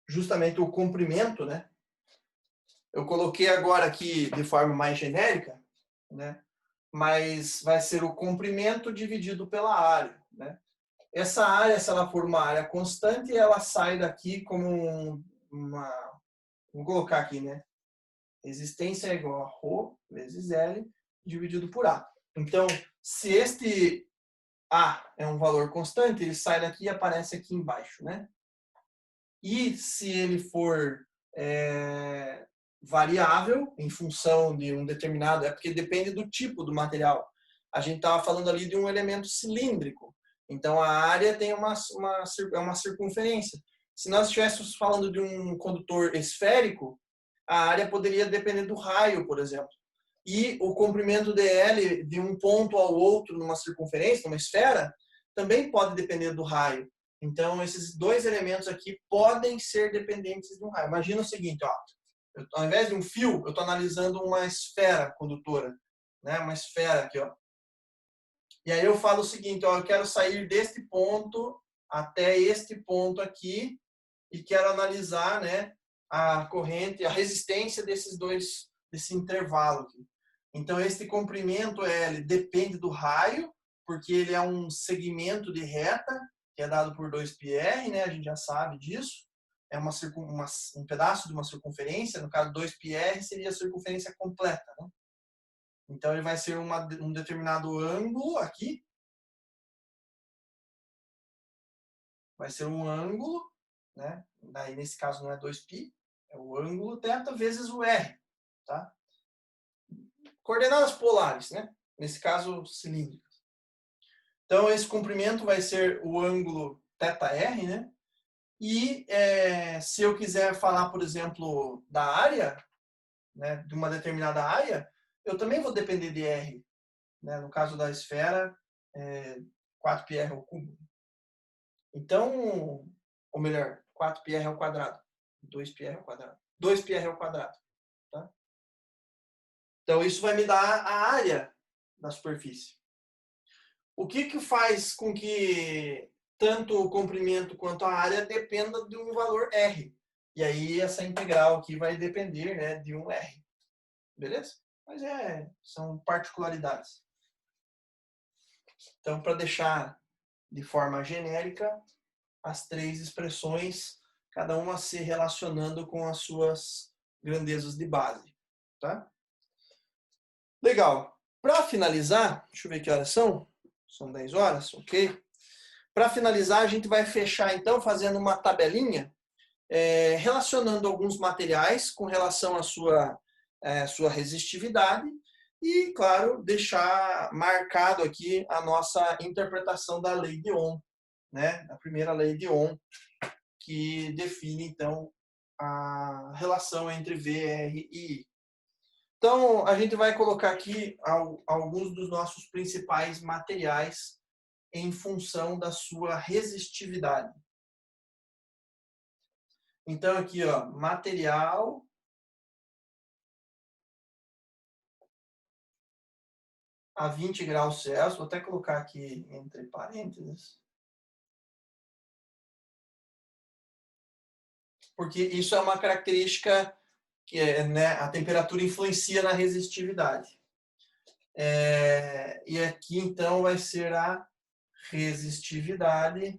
justamente o comprimento, né? Eu coloquei agora aqui de forma mais genérica, né? Mas vai ser o comprimento dividido pela área, né? Essa área, se ela for uma área constante, ela sai daqui como vou colocar aqui, né? Resistência é igual a ρ vezes L dividido por A. Então, se este A é um valor constante, ele sai daqui e aparece aqui embaixo, né? E se ele for variável em função de um determinado, é porque depende do tipo do material. A gente estava falando ali de um elemento cilíndrico. Então, a área tem uma circunferência. Se nós estivéssemos falando de um condutor esférico, a área poderia depender do raio, por exemplo. E o comprimento dl de um ponto ao outro numa circunferência, numa esfera, também pode depender do raio. Então, esses dois elementos aqui podem ser dependentes de um raio. Imagina o seguinte, ó, ao invés de um fio, eu estou analisando uma esfera condutora, né? Uma esfera aqui, ó. E aí eu falo o seguinte, ó, eu quero sair deste ponto até este ponto aqui e quero analisar, né, a corrente, a resistência desse intervalo aqui. Então, esse comprimento L depende do raio, porque ele é um segmento de reta, que é dado por 2πr, né? A gente já sabe disso. É um pedaço de uma circunferência, no caso 2πr seria a circunferência completa, né? Então, ele vai ser um determinado ângulo aqui. Vai ser um ângulo, né? Daí, nesse caso, não é 2π, é o ângulo θ vezes o r, tá? Coordenadas polares, né? Nesse caso, cilíndricas. Então, esse comprimento vai ser o ângulo θr, né? E se eu quiser falar, por exemplo, da área, né, de uma determinada área, eu também vou depender de r. Né? No caso da esfera, 4πr ao cubo. Então, ou melhor, 4πr ao quadrado. 2πr ao quadrado. 2πr ao quadrado. Tá? Então, isso vai me dar a área da superfície. O que faz com que tanto o comprimento quanto a área dependa de um valor R? E aí, essa integral aqui vai depender, né, de um R. Beleza? Mas são particularidades. Então, para deixar de forma genérica, as três expressões, cada uma se relacionando com as suas grandezas de base. Tá? Legal. Para finalizar, deixa eu ver que horas são. São 10 horas, ok? Para finalizar, a gente vai fechar, então, fazendo uma tabelinha relacionando alguns materiais com relação à sua resistividade e, claro, deixar marcado aqui a nossa interpretação da lei de Ohm, né? A primeira lei de Ohm, que define, então, a relação entre VR e I. Então, a gente vai colocar aqui alguns dos nossos principais materiais em função da sua resistividade. Então, aqui, ó, material a 20 graus Celsius. Vou até colocar aqui entre parênteses. Porque isso é uma característica que né, a temperatura influencia na resistividade. E aqui, então, vai ser a resistividade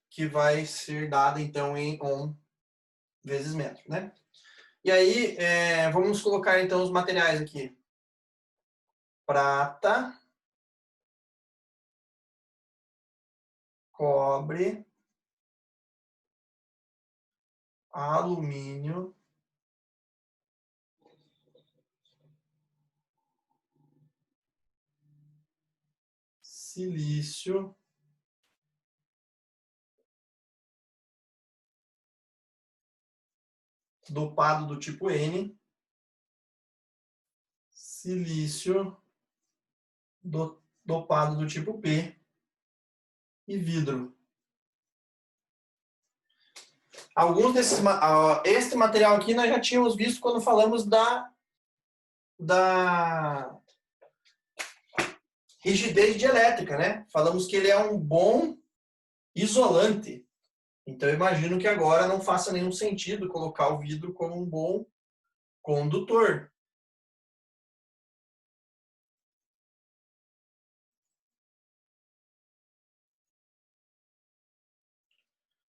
que vai ser dada, então, em Ohm vezes metro, né? E aí, vamos colocar, então, os materiais aqui. Prata, cobre, alumínio, silício, dopado do tipo N, silício dopado do tipo P e vidro. Alguns desses, este material aqui nós já tínhamos visto quando falamos da rigidez dielétrica, né? Falamos que ele é um bom isolante. Então, eu imagino que agora não faça nenhum sentido colocar o vidro como um bom condutor.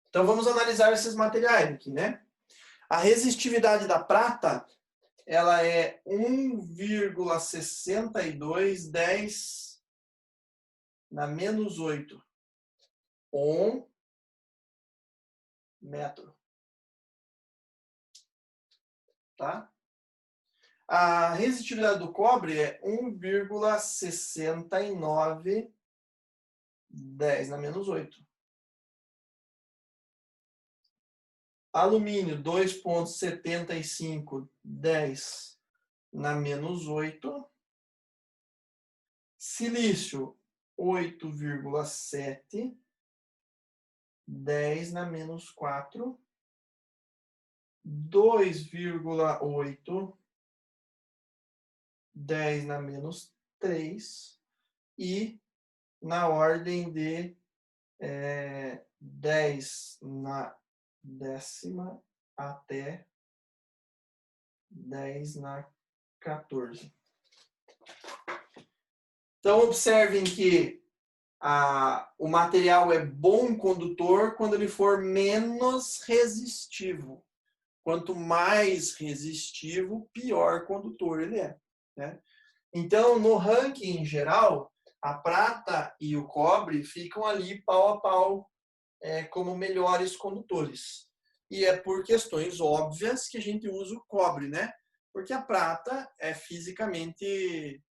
Então, vamos analisar esses materiais aqui, né? A resistividade da prata, ela é 1,6210 na menos 8 Ohm metro. Tá? A resistividade do cobre é 1,6910 na menos 8. Alumínio, 2,7510 na menos 8. Silício, 8,710 na menos 4. 2,810 na menos 3. E na ordem de 10 na 10ª até 10 na 14. Então, observem que o material é bom condutor quando ele for menos resistivo. Quanto mais resistivo, pior condutor ele é, né? Então, no ranking em geral, a prata e o cobre ficam ali pau a pau como melhores condutores. E é por questões óbvias que a gente usa o cobre, né? Porque a prata é fisicamente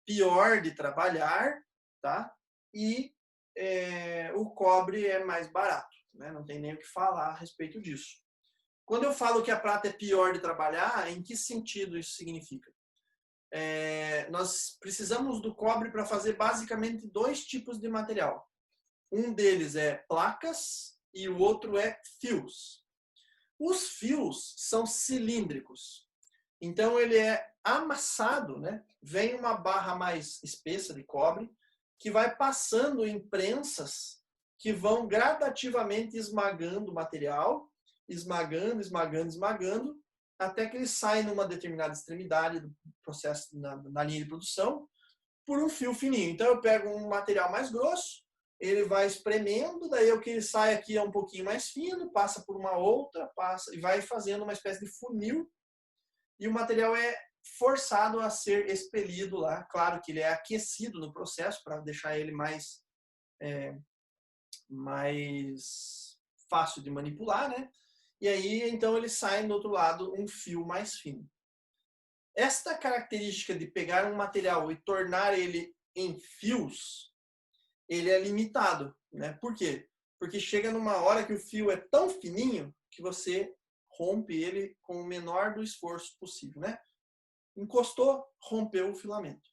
pior de trabalhar, tá? E o cobre é mais barato, né? Não tem nem o que falar a respeito disso. Quando eu falo que a prata é pior de trabalhar, em que sentido isso significa? Nós precisamos do cobre para fazer basicamente 2 tipos de material. Um deles é placas e o outro é fios. Os fios são cilíndricos. Então ele é amassado, né? Vem uma barra mais espessa de cobre que vai passando em prensas que vão gradativamente esmagando o material, esmagando, até que ele sai numa determinada extremidade do processo na linha de produção por um fio fininho. Então eu pego um material mais grosso, ele vai espremendo, daí o que ele sai aqui é um pouquinho mais fino, passa por uma outra, passa e vai fazendo uma espécie de funil, e o material é forçado a ser expelido lá. Claro que ele é aquecido no processo para deixar ele mais fácil de manipular, né? E aí, então, ele sai do outro lado um fio mais fino. Esta característica de pegar um material e tornar ele em fios, ele é limitado, né? Por quê? Porque chega numa hora que o fio é tão fininho que você rompe ele com o menor do esforço possível, né? Encostou, rompeu o filamento.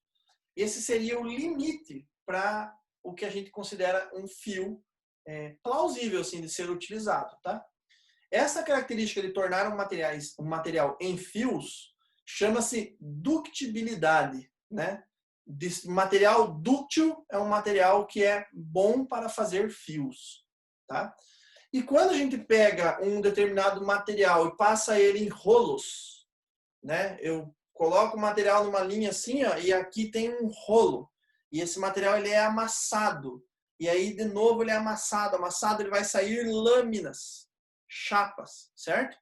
Esse seria o limite para o que a gente considera um fio plausível assim, de ser utilizado, tá? Essa característica de tornar um material em fios chama-se ductibilidade, né? Material dúctil é um material que é bom para fazer fios, tá? E quando a gente pega um determinado material e passa ele em rolos, né? Eu coloco o material numa linha assim, ó, e aqui tem um rolo. E esse material ele é amassado. E aí, de novo, ele é amassado, ele vai sair lâminas, chapas, certo?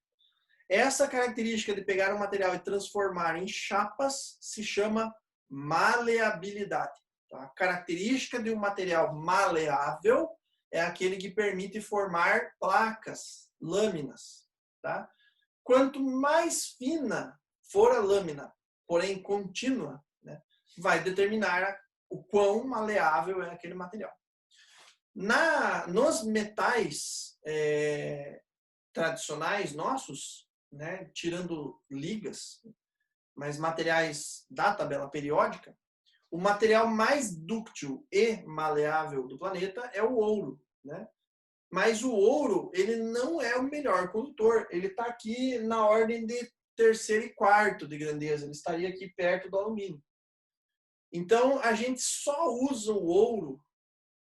Essa característica de pegar um material e transformar em chapas se chama maleabilidade. Tá? A característica de um material maleável é aquele que permite formar placas, lâminas. Tá? Quanto mais fina for a lâmina, porém contínua, né, vai determinar o quão maleável é aquele material. Nos metais tradicionais nossos, né, tirando ligas, mas materiais da tabela periódica, o material mais dúctil e maleável do planeta é o ouro, né? Mas o ouro, ele não é o melhor condutor. Ele está aqui na ordem de terceiro e quarto de grandeza. Ele estaria aqui perto do alumínio. Então, a gente só usa o ouro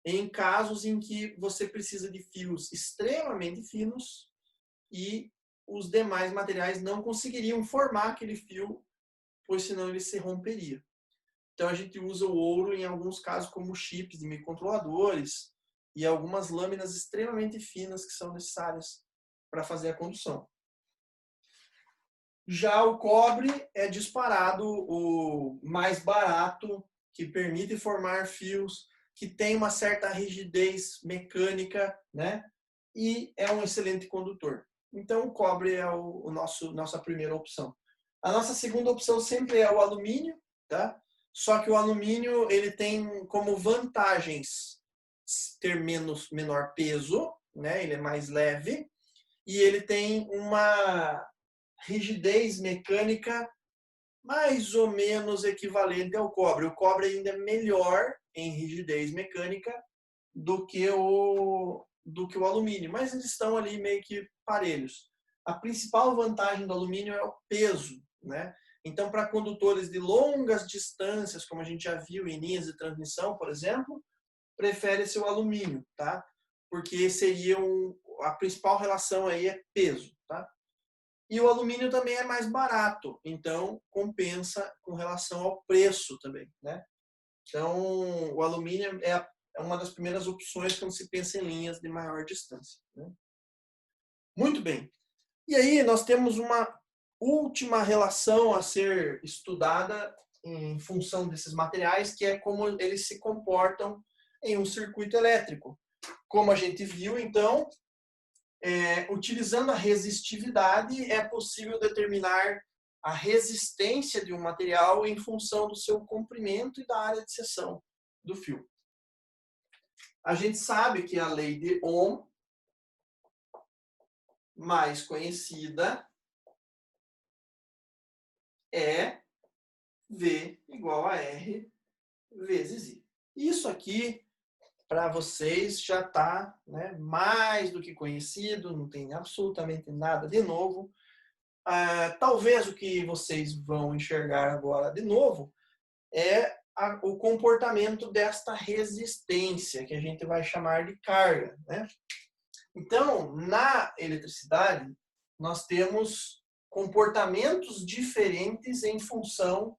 em casos em que você precisa de fios extremamente finos e os demais materiais não conseguiriam formar aquele fio, pois senão ele se romperia. Então, a gente usa o ouro em alguns casos como chips de microcontroladores e algumas lâminas extremamente finas que são necessárias para fazer a condução. Já o cobre é disparado o mais barato, que permite formar fios, que tem uma certa rigidez mecânica, né? E é um excelente condutor. Então, o cobre é nossa primeira opção. A nossa segunda opção sempre é o alumínio, tá? Só que o alumínio ele tem como vantagens ter menor peso, né? Ele é mais leve e ele tem uma rigidez mecânica mais ou menos equivalente ao cobre. O cobre ainda é melhor em rigidez mecânica do que o alumínio, mas eles estão ali meio que parelhos. A principal vantagem do alumínio é o peso, né? Então, para condutores de longas distâncias, como a gente já viu em linhas de transmissão, por exemplo, prefere-se o alumínio, tá? porque seria a principal relação aí é peso, tá? E o alumínio também é mais barato, então compensa com relação ao preço também, né? Então, o alumínio é uma das primeiras opções quando se pensa em linhas de maior distância, né? Muito bem. E aí nós temos uma última relação a ser estudada em função desses materiais, que é como eles se comportam em um circuito elétrico. Como a gente viu, então, utilizando a resistividade, é possível determinar a resistência de um material em função do seu comprimento e da área de seção do fio. A gente sabe que a lei de Ohm, mais conhecida, é V igual a R vezes I. Isso aqui, para vocês, já está, né, mais do que conhecido, não tem absolutamente nada de novo. Talvez o que vocês vão enxergar agora de novo é o comportamento desta resistência, que a gente vai chamar de carga, né? Então, na eletricidade, nós temos comportamentos diferentes em função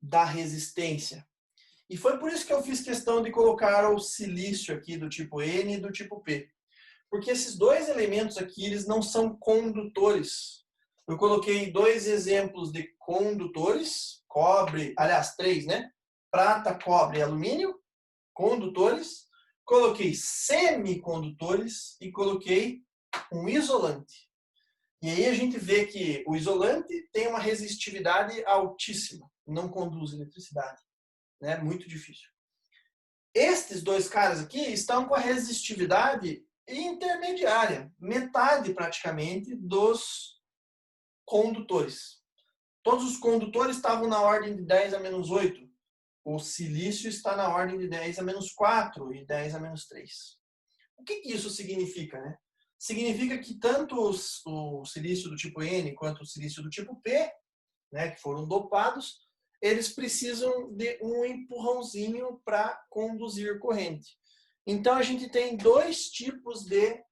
da resistência. E foi por isso que eu fiz questão de colocar o silício aqui do tipo N e do tipo P. Porque esses dois elementos aqui, eles não são condutores. Eu coloquei dois exemplos de condutores, cobre, aliás, três, né? Prata, cobre e alumínio, condutores. Coloquei semicondutores e coloquei um isolante. E aí a gente vê que o isolante tem uma resistividade altíssima, não conduz eletricidade, né? Muito difícil. Estes dois caras aqui estão com a resistividade intermediária, metade praticamente dos condutores. Todos os condutores estavam na ordem de 10 a menos 8. O silício está na ordem de 10 a menos 4 e 10 a menos 3. O que isso significa, né? Significa que tanto o silício do tipo N quanto o silício do tipo P, né, que foram dopados, eles precisam de um empurrãozinho para conduzir corrente. Então, a gente tem dois tipos de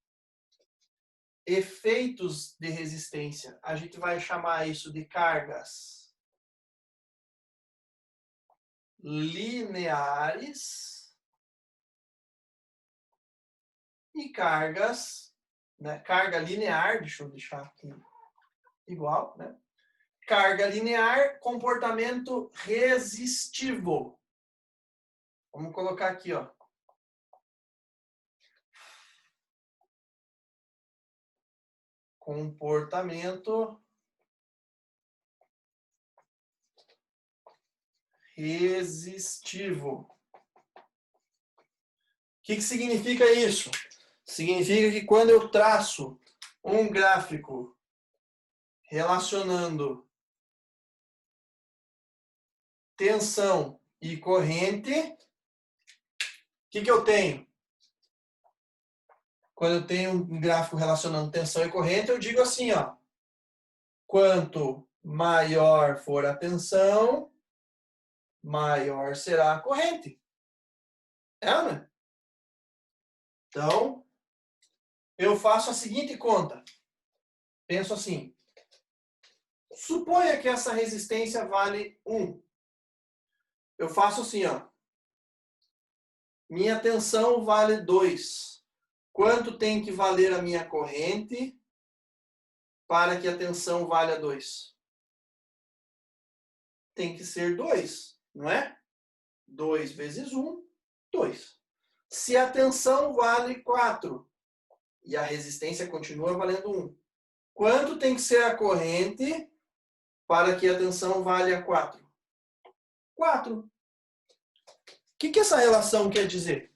efeitos de resistência. A gente vai chamar isso de cargas lineares e cargas, né? Carga linear, deixa eu deixar aqui igual, né? Carga linear, comportamento resistivo. Vamos colocar aqui, ó. Comportamento resistivo. O que significa isso? Significa que quando eu traço um gráfico relacionando tensão e corrente, o que eu tenho? Quando eu tenho um gráfico relacionando tensão e corrente, eu digo assim, ó. Quanto maior for a tensão, maior será a corrente. Né? Então, eu faço a seguinte conta. Penso assim. Suponha que essa resistência vale 1. Eu faço assim, ó. Minha tensão vale 2. Quanto tem que valer a minha corrente para que a tensão valha 2? Tem que ser 2, não é? 2 vezes 1, 2. Se a tensão vale 4 e a resistência continua valendo 1, quanto tem que ser a corrente para que a tensão valha 4? 4. O que essa relação quer dizer?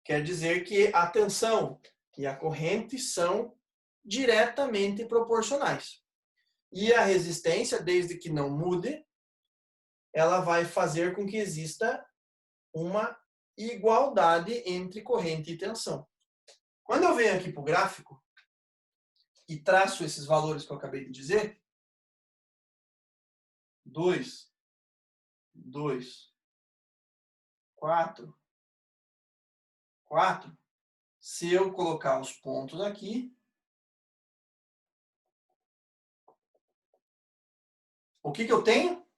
Quer dizer que a tensão e a corrente são diretamente proporcionais. E a resistência, desde que não mude, ela vai fazer com que exista uma igualdade entre corrente e tensão. Quando eu venho aqui para o gráfico e traço esses valores que eu acabei de dizer, 2, 2, 4, 4, Se eu colocar os pontos aqui, o que eu tenho?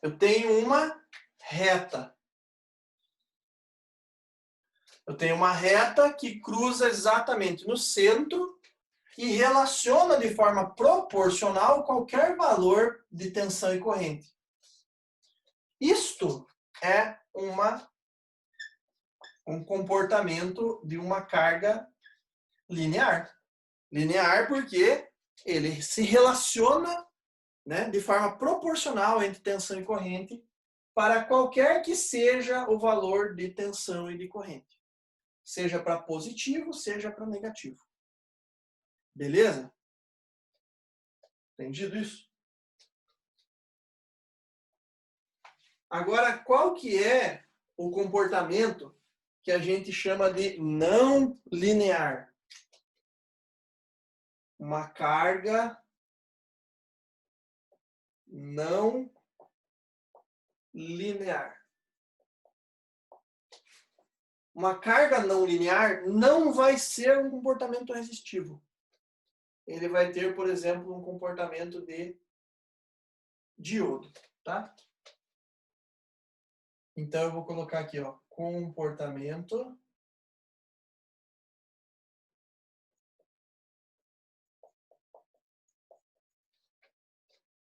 Eu tenho uma reta. Eu tenho uma reta que cruza exatamente no centro e relaciona de forma proporcional qualquer valor de tensão e corrente. Isto é um comportamento de uma carga linear. Linear porque ele se relaciona, né, de forma proporcional entre tensão e corrente para qualquer que seja o valor de tensão e de corrente. Seja para positivo, seja para negativo. Beleza? Entendido isso? Agora, qual que é o comportamento que a gente chama de não linear? Uma carga não linear. Uma carga não linear não vai ser um comportamento resistivo. Ele vai ter, por exemplo, um comportamento de diodo, tá? Então eu vou colocar aqui, ó, comportamento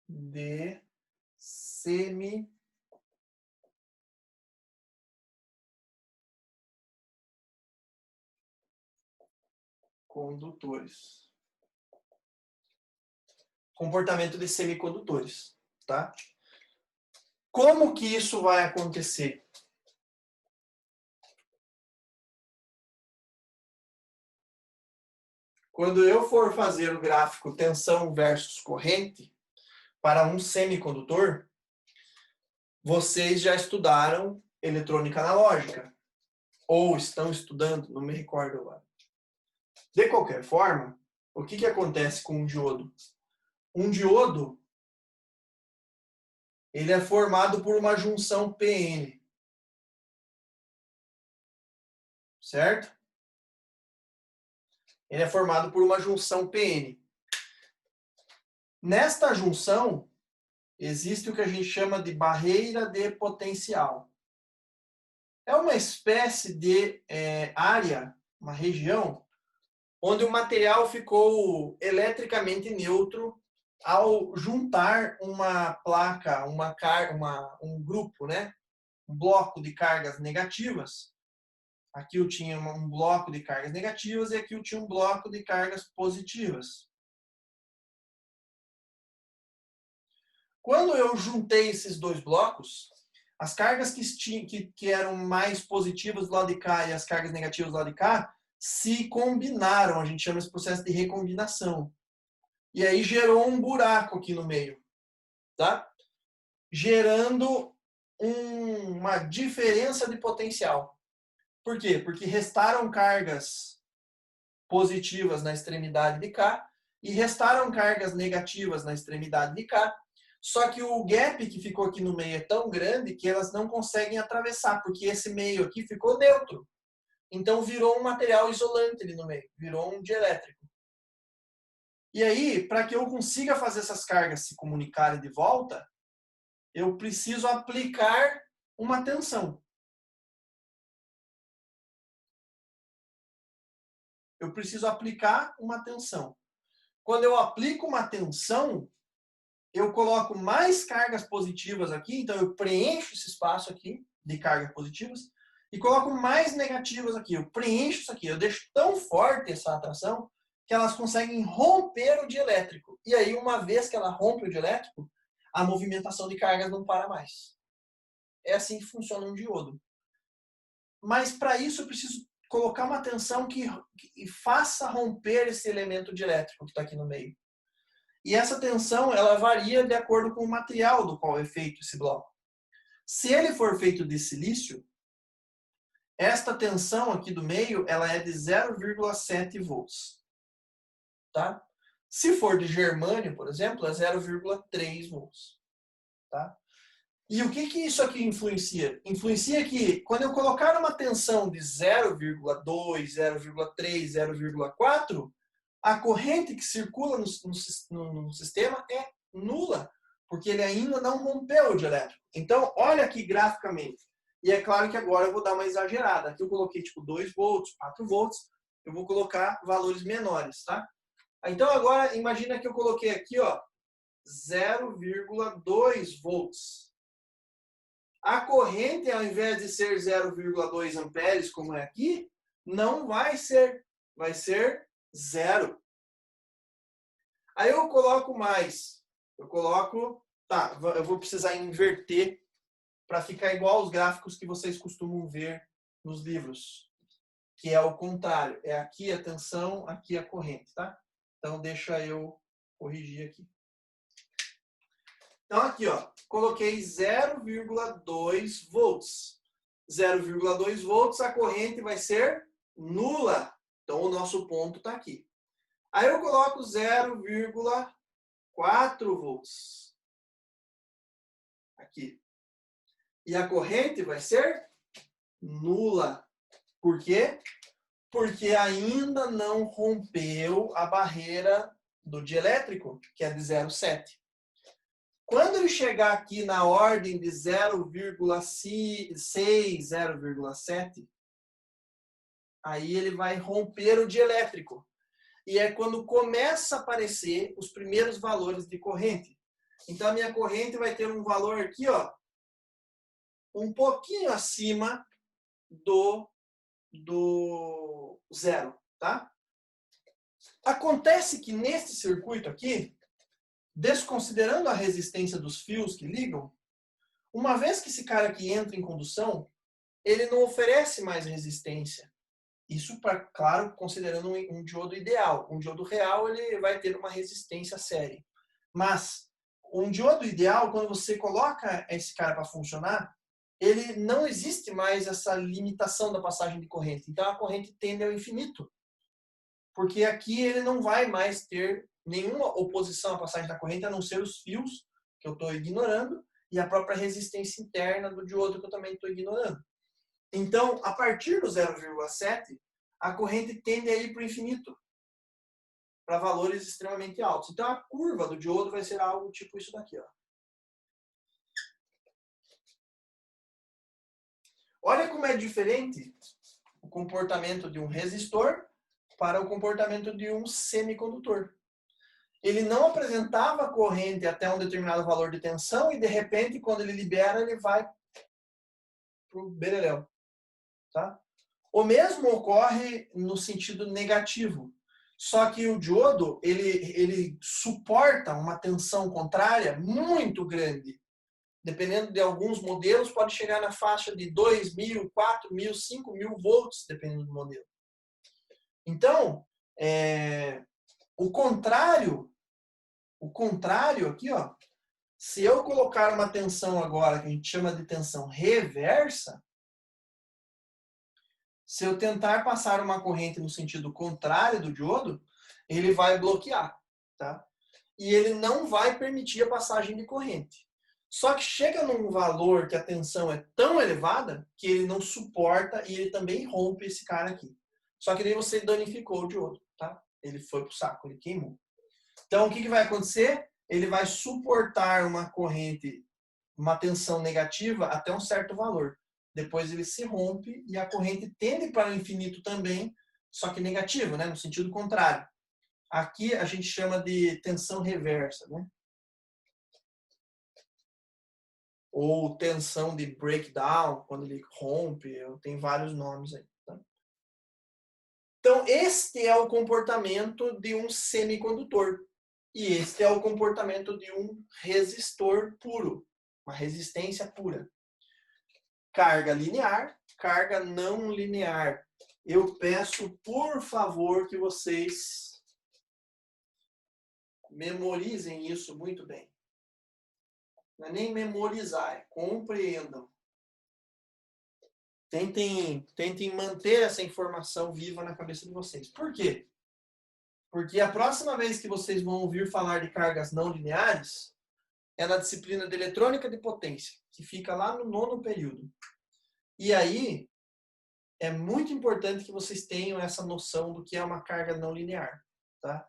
de semicondutores. Comportamento de semicondutores, tá? Como que isso vai acontecer? Quando eu for fazer o gráfico tensão versus corrente para um semicondutor, vocês já estudaram eletrônica analógica. Ou estão estudando, não me recordo agora. De qualquer forma, o que acontece com um diodo? Um diodo, ele é formado por uma junção PN. Certo? Ele é formado por uma junção PN. Nesta junção, existe o que a gente chama de barreira de potencial. É uma espécie de área, uma região, onde o material ficou eletricamente neutro ao juntar uma placa, um grupo, né? Um bloco de cargas negativas. Aqui eu tinha um bloco de cargas negativas e aqui eu tinha um bloco de cargas positivas. Quando eu juntei esses dois blocos, as cargas que eram mais positivas do lado de cá e as cargas negativas do lado de cá se combinaram. A gente chama esse processo de recombinação. E aí gerou um buraco aqui no meio, tá? Gerando uma diferença de potencial. Por quê? Porque restaram cargas positivas na extremidade de cá e restaram cargas negativas na extremidade de cá. Só que o gap que ficou aqui no meio é tão grande que elas não conseguem atravessar, porque esse meio aqui ficou neutro. Então virou um material isolante ali no meio, virou um dielétrico. E aí, para que eu consiga fazer essas cargas se comunicarem de volta, eu preciso aplicar uma tensão. Eu preciso aplicar uma tensão. Quando eu aplico uma tensão, eu coloco mais cargas positivas aqui, então eu preencho esse espaço aqui de cargas positivas e coloco mais negativas aqui. Eu preencho isso aqui, eu deixo tão forte essa atração que elas conseguem romper o dielétrico. E aí, uma vez que ela rompe o dielétrico, a movimentação de cargas não para mais. É assim que funciona um diodo. Mas para isso eu preciso colocar uma tensão que faça romper esse elemento dielétrico que está aqui no meio. E essa tensão, ela varia de acordo com o material do qual é feito esse bloco. Se ele for feito de silício, esta tensão aqui do meio, ela é de 0,7 volts. Tá? Se for de germânio, por exemplo, é 0,3 volts. Tá? E o que isso aqui influencia? Influencia que quando eu colocar uma tensão de 0,2, 0,3, 0,4, a corrente que circula no sistema é nula, porque ele ainda não rompeu o dielétrico. Então, olha aqui graficamente. E é claro que agora eu vou dar uma exagerada. Aqui eu coloquei tipo 2 volts, 4 volts. Eu vou colocar valores menores, tá? Então agora imagina que eu coloquei aqui, ó, 0,2 volts. A corrente, ao invés de ser 0,2 amperes, como é aqui, não vai ser. Vai ser 0. Aí eu coloco mais. Eu coloco... Tá, eu vou precisar inverter para ficar igual aos gráficos que vocês costumam ver nos livros. Que é o contrário. É aqui a tensão, aqui a corrente, tá? Então deixa eu corrigir aqui. Então aqui, ó, coloquei 0,2 volts. 0,2 volts, a corrente vai ser nula. Então o nosso ponto está aqui. Aí eu coloco 0,4 volts. Aqui. E a corrente vai ser nula. Por quê? Porque ainda não rompeu a barreira do dielétrico, que é de 0,7. Quando ele chegar aqui na ordem de 0,6, 0,7, aí ele vai romper o dielétrico. E é quando começa a aparecer os primeiros valores de corrente. Então a minha corrente vai ter um valor aqui, ó, um pouquinho acima do zero, tá? Acontece que nesse circuito aqui, desconsiderando a resistência dos fios que ligam, uma vez que esse cara aqui entra em condução, ele não oferece mais resistência. Isso, claro, considerando um diodo ideal. Um diodo real, ele vai ter uma resistência séria. Mas, um diodo ideal, quando você coloca esse cara para funcionar, ele não existe mais essa limitação da passagem de corrente. Então, a corrente tende ao infinito. Porque aqui ele não vai mais ter nenhuma oposição à passagem da corrente, a não ser os fios, que eu estou ignorando, e a própria resistência interna do diodo, que eu também estou ignorando. Então, a partir do 0,7, a corrente tende a ir para o infinito, para valores extremamente altos. Então, a curva do diodo vai ser algo tipo isso daqui, ó. Olha como é diferente o comportamento de um resistor para o comportamento de um semicondutor. Ele não apresentava corrente até um determinado valor de tensão e, de repente, quando ele libera, ele vai para o beleléu. Tá? O mesmo ocorre no sentido negativo. Só que o diodo, ele suporta uma tensão contrária muito grande. Dependendo de alguns modelos, pode chegar na faixa de 2.000, 4.000, 5.000 volts, dependendo do modelo. Então, o contrário aqui, ó, se eu colocar uma tensão agora, que a gente chama de tensão reversa, se eu tentar passar uma corrente no sentido contrário do diodo, ele vai bloquear, tá? E ele não vai permitir a passagem de corrente. Só que chega num valor que a tensão é tão elevada que ele não suporta e ele também rompe esse cara aqui. Só que daí você danificou o diodo, tá? Ele foi pro saco, ele queimou. Então, o que vai acontecer? Ele vai suportar uma corrente, uma tensão negativa até um certo valor. Depois ele se rompe e a corrente tende para o infinito também, só que negativo, né? No sentido contrário. Aqui a gente chama de tensão reversa, né? Ou tensão de breakdown, quando ele rompe, tem vários nomes aí. Tá? Então, este é o comportamento de um semicondutor. E este é o comportamento de um resistor puro, uma resistência pura. Carga linear, carga não linear. Eu peço, por favor, que vocês memorizem isso muito bem. Não é nem memorizar, é compreendam. Tentem manter essa informação viva na cabeça de vocês. Por quê? Porque a próxima vez que vocês vão ouvir falar de cargas não lineares, é na disciplina de eletrônica de potência, que fica lá no 9º período. E aí, é muito importante que vocês tenham essa noção do que é uma carga não linear, tá?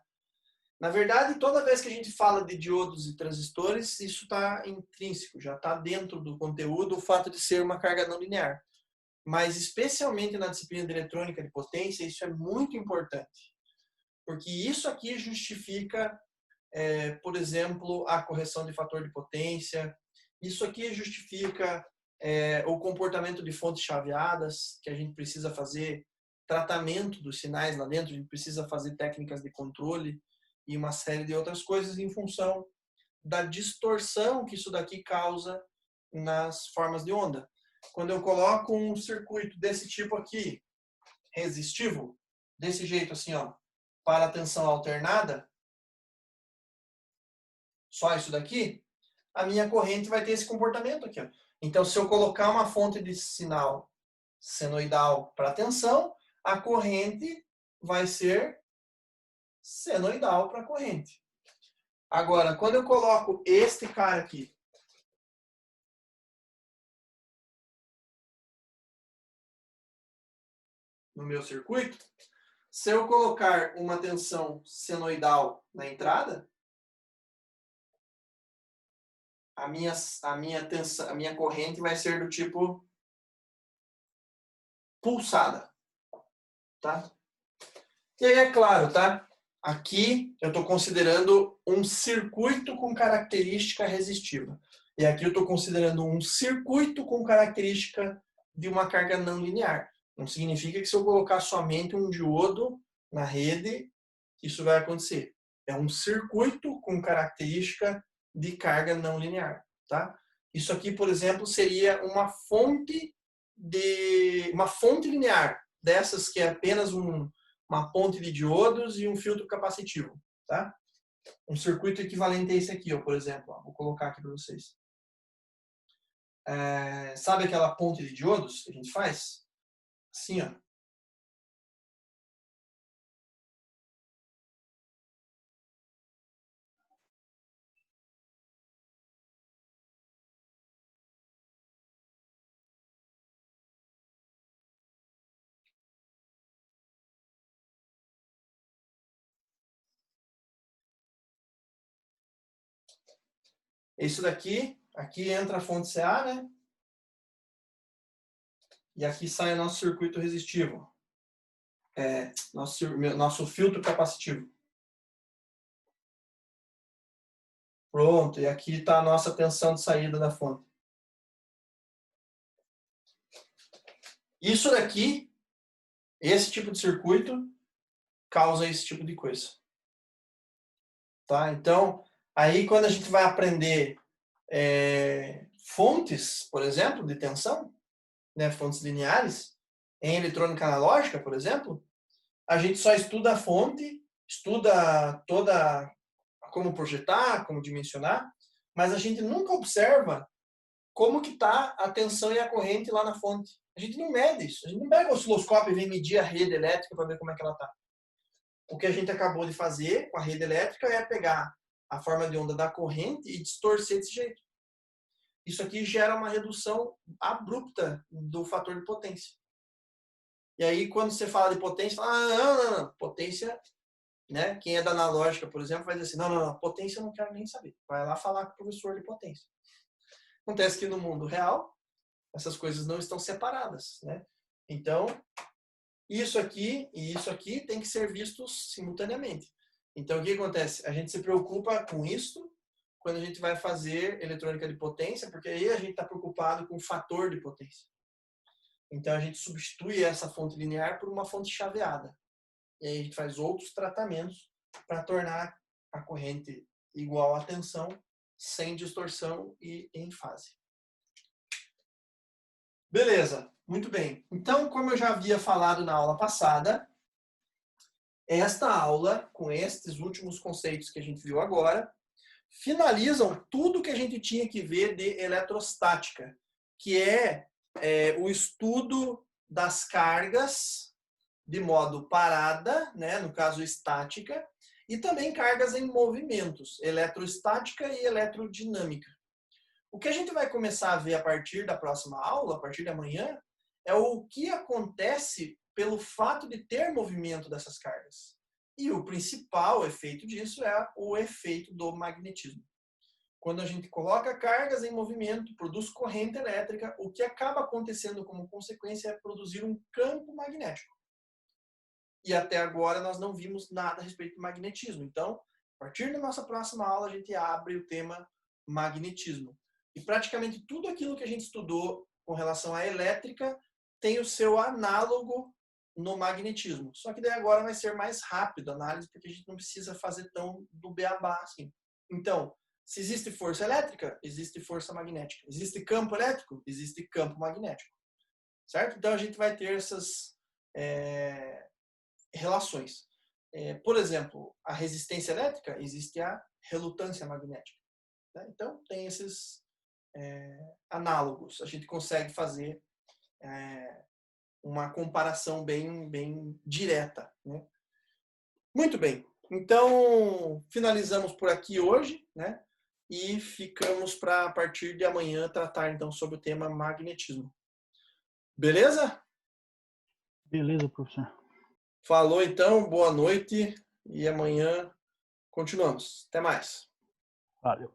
Na verdade, toda vez que a gente fala de diodos e transistores, isso está intrínseco, já está dentro do conteúdo o fato de ser uma carga não linear. Mas, especialmente na disciplina de eletrônica de potência, isso é muito importante. Porque isso aqui justifica, por exemplo, a correção de fator de potência. Isso aqui justifica o comportamento de fontes chaveadas, que a gente precisa fazer tratamento dos sinais lá dentro, a gente precisa fazer técnicas de controle e uma série de outras coisas em função da distorção que isso daqui causa nas formas de onda. Quando eu coloco um circuito desse tipo aqui, resistivo, desse jeito assim, ó, para tensão alternada, só isso daqui, a minha corrente vai ter esse comportamento aqui, ó. Então, se eu colocar uma fonte de sinal senoidal para tensão, a corrente vai ser senoidal para corrente. Agora, quando eu coloco este cara aqui, no meu circuito, se eu colocar uma tensão senoidal na entrada, a minha corrente vai ser do tipo pulsada, tá? E aí é claro, tá? Aqui eu estou considerando um circuito com característica resistiva. E aqui eu estou considerando um circuito com característica de uma carga não linear. Não significa que se eu colocar somente um diodo na rede, isso vai acontecer. É um circuito com característica de carga não linear, tá? Isso aqui, por exemplo, seria uma fonte linear, dessas que é apenas uma ponte de diodos e um filtro capacitivo, tá? Um circuito equivalente a esse aqui, ó, por exemplo. Ó, vou colocar aqui para vocês. Sabe aquela ponte de diodos que a gente faz? Assim, ó. Isso daqui, aqui entra a fonte CA, né? E aqui sai o nosso circuito resistivo. Nosso filtro capacitivo. Pronto, e aqui está a nossa tensão de saída da fonte. Isso daqui, esse tipo de circuito, causa esse tipo de coisa. Tá? Então, aí quando a gente vai aprender fontes, por exemplo, de tensão, né, fontes lineares, em eletrônica analógica, por exemplo, a gente só estuda a fonte, estuda toda como projetar, como dimensionar, mas a gente nunca observa como que está a tensão e a corrente lá na fonte. A gente não mede isso. A gente não pega o osciloscópio e vem medir a rede elétrica para ver como é que ela está. O que a gente acabou de fazer com a rede elétrica é pegar a forma de onda da corrente e distorcer desse jeito. Isso aqui gera uma redução abrupta do fator de potência. E aí, quando você fala de potência, fala, não. Potência, né? Quem é da analógica, por exemplo, vai dizer assim, não, potência eu não quero nem saber. Vai lá falar com o professor de potência. Acontece que no mundo real, essas coisas não estão separadas, né? Então, isso aqui e isso aqui tem que ser vistos simultaneamente. Então, o que acontece? A gente se preocupa com isso quando a gente vai fazer eletrônica de potência, porque aí a gente está preocupado com o fator de potência. Então, a gente substitui essa fonte linear por uma fonte chaveada. E aí a gente faz outros tratamentos para tornar a corrente igual à tensão, sem distorção e em fase. Beleza, muito bem. Então, como eu já havia falado na aula passada, esta aula, com estes últimos conceitos que a gente viu agora, finalizam tudo que a gente tinha que ver de eletrostática, que é o estudo das cargas de modo parada, né, no caso estática, E também cargas em movimentos, eletrostática e eletrodinâmica. O que a gente vai começar a ver a partir da próxima aula, a partir de amanhã, é o que acontece pelo fato de ter movimento dessas cargas. E o principal efeito disso é o efeito do magnetismo. Quando a gente coloca cargas em movimento, produz corrente elétrica, o que acaba acontecendo como consequência é produzir um campo magnético. E até agora nós não vimos nada a respeito do magnetismo. Então, a partir da nossa próxima aula, a gente abre o tema magnetismo. E praticamente tudo aquilo que a gente estudou com relação à elétrica tem o seu análogo no magnetismo. Só que daí agora vai ser mais rápido a análise, porque a gente não precisa fazer tão do beabá assim. Então, se existe força elétrica, existe força magnética. Existe campo elétrico, existe campo magnético. Certo? Então a gente vai ter essas relações. Por exemplo, a resistência elétrica, existe a relutância magnética. Né? Então tem esses análogos. A gente consegue fazer uma comparação bem direta. Né? Muito bem. Então, finalizamos por aqui hoje, né? E ficamos para, a partir de amanhã, tratar então sobre o tema magnetismo. Beleza? Beleza, professor. Falou então, boa noite e amanhã continuamos. Até mais. Valeu.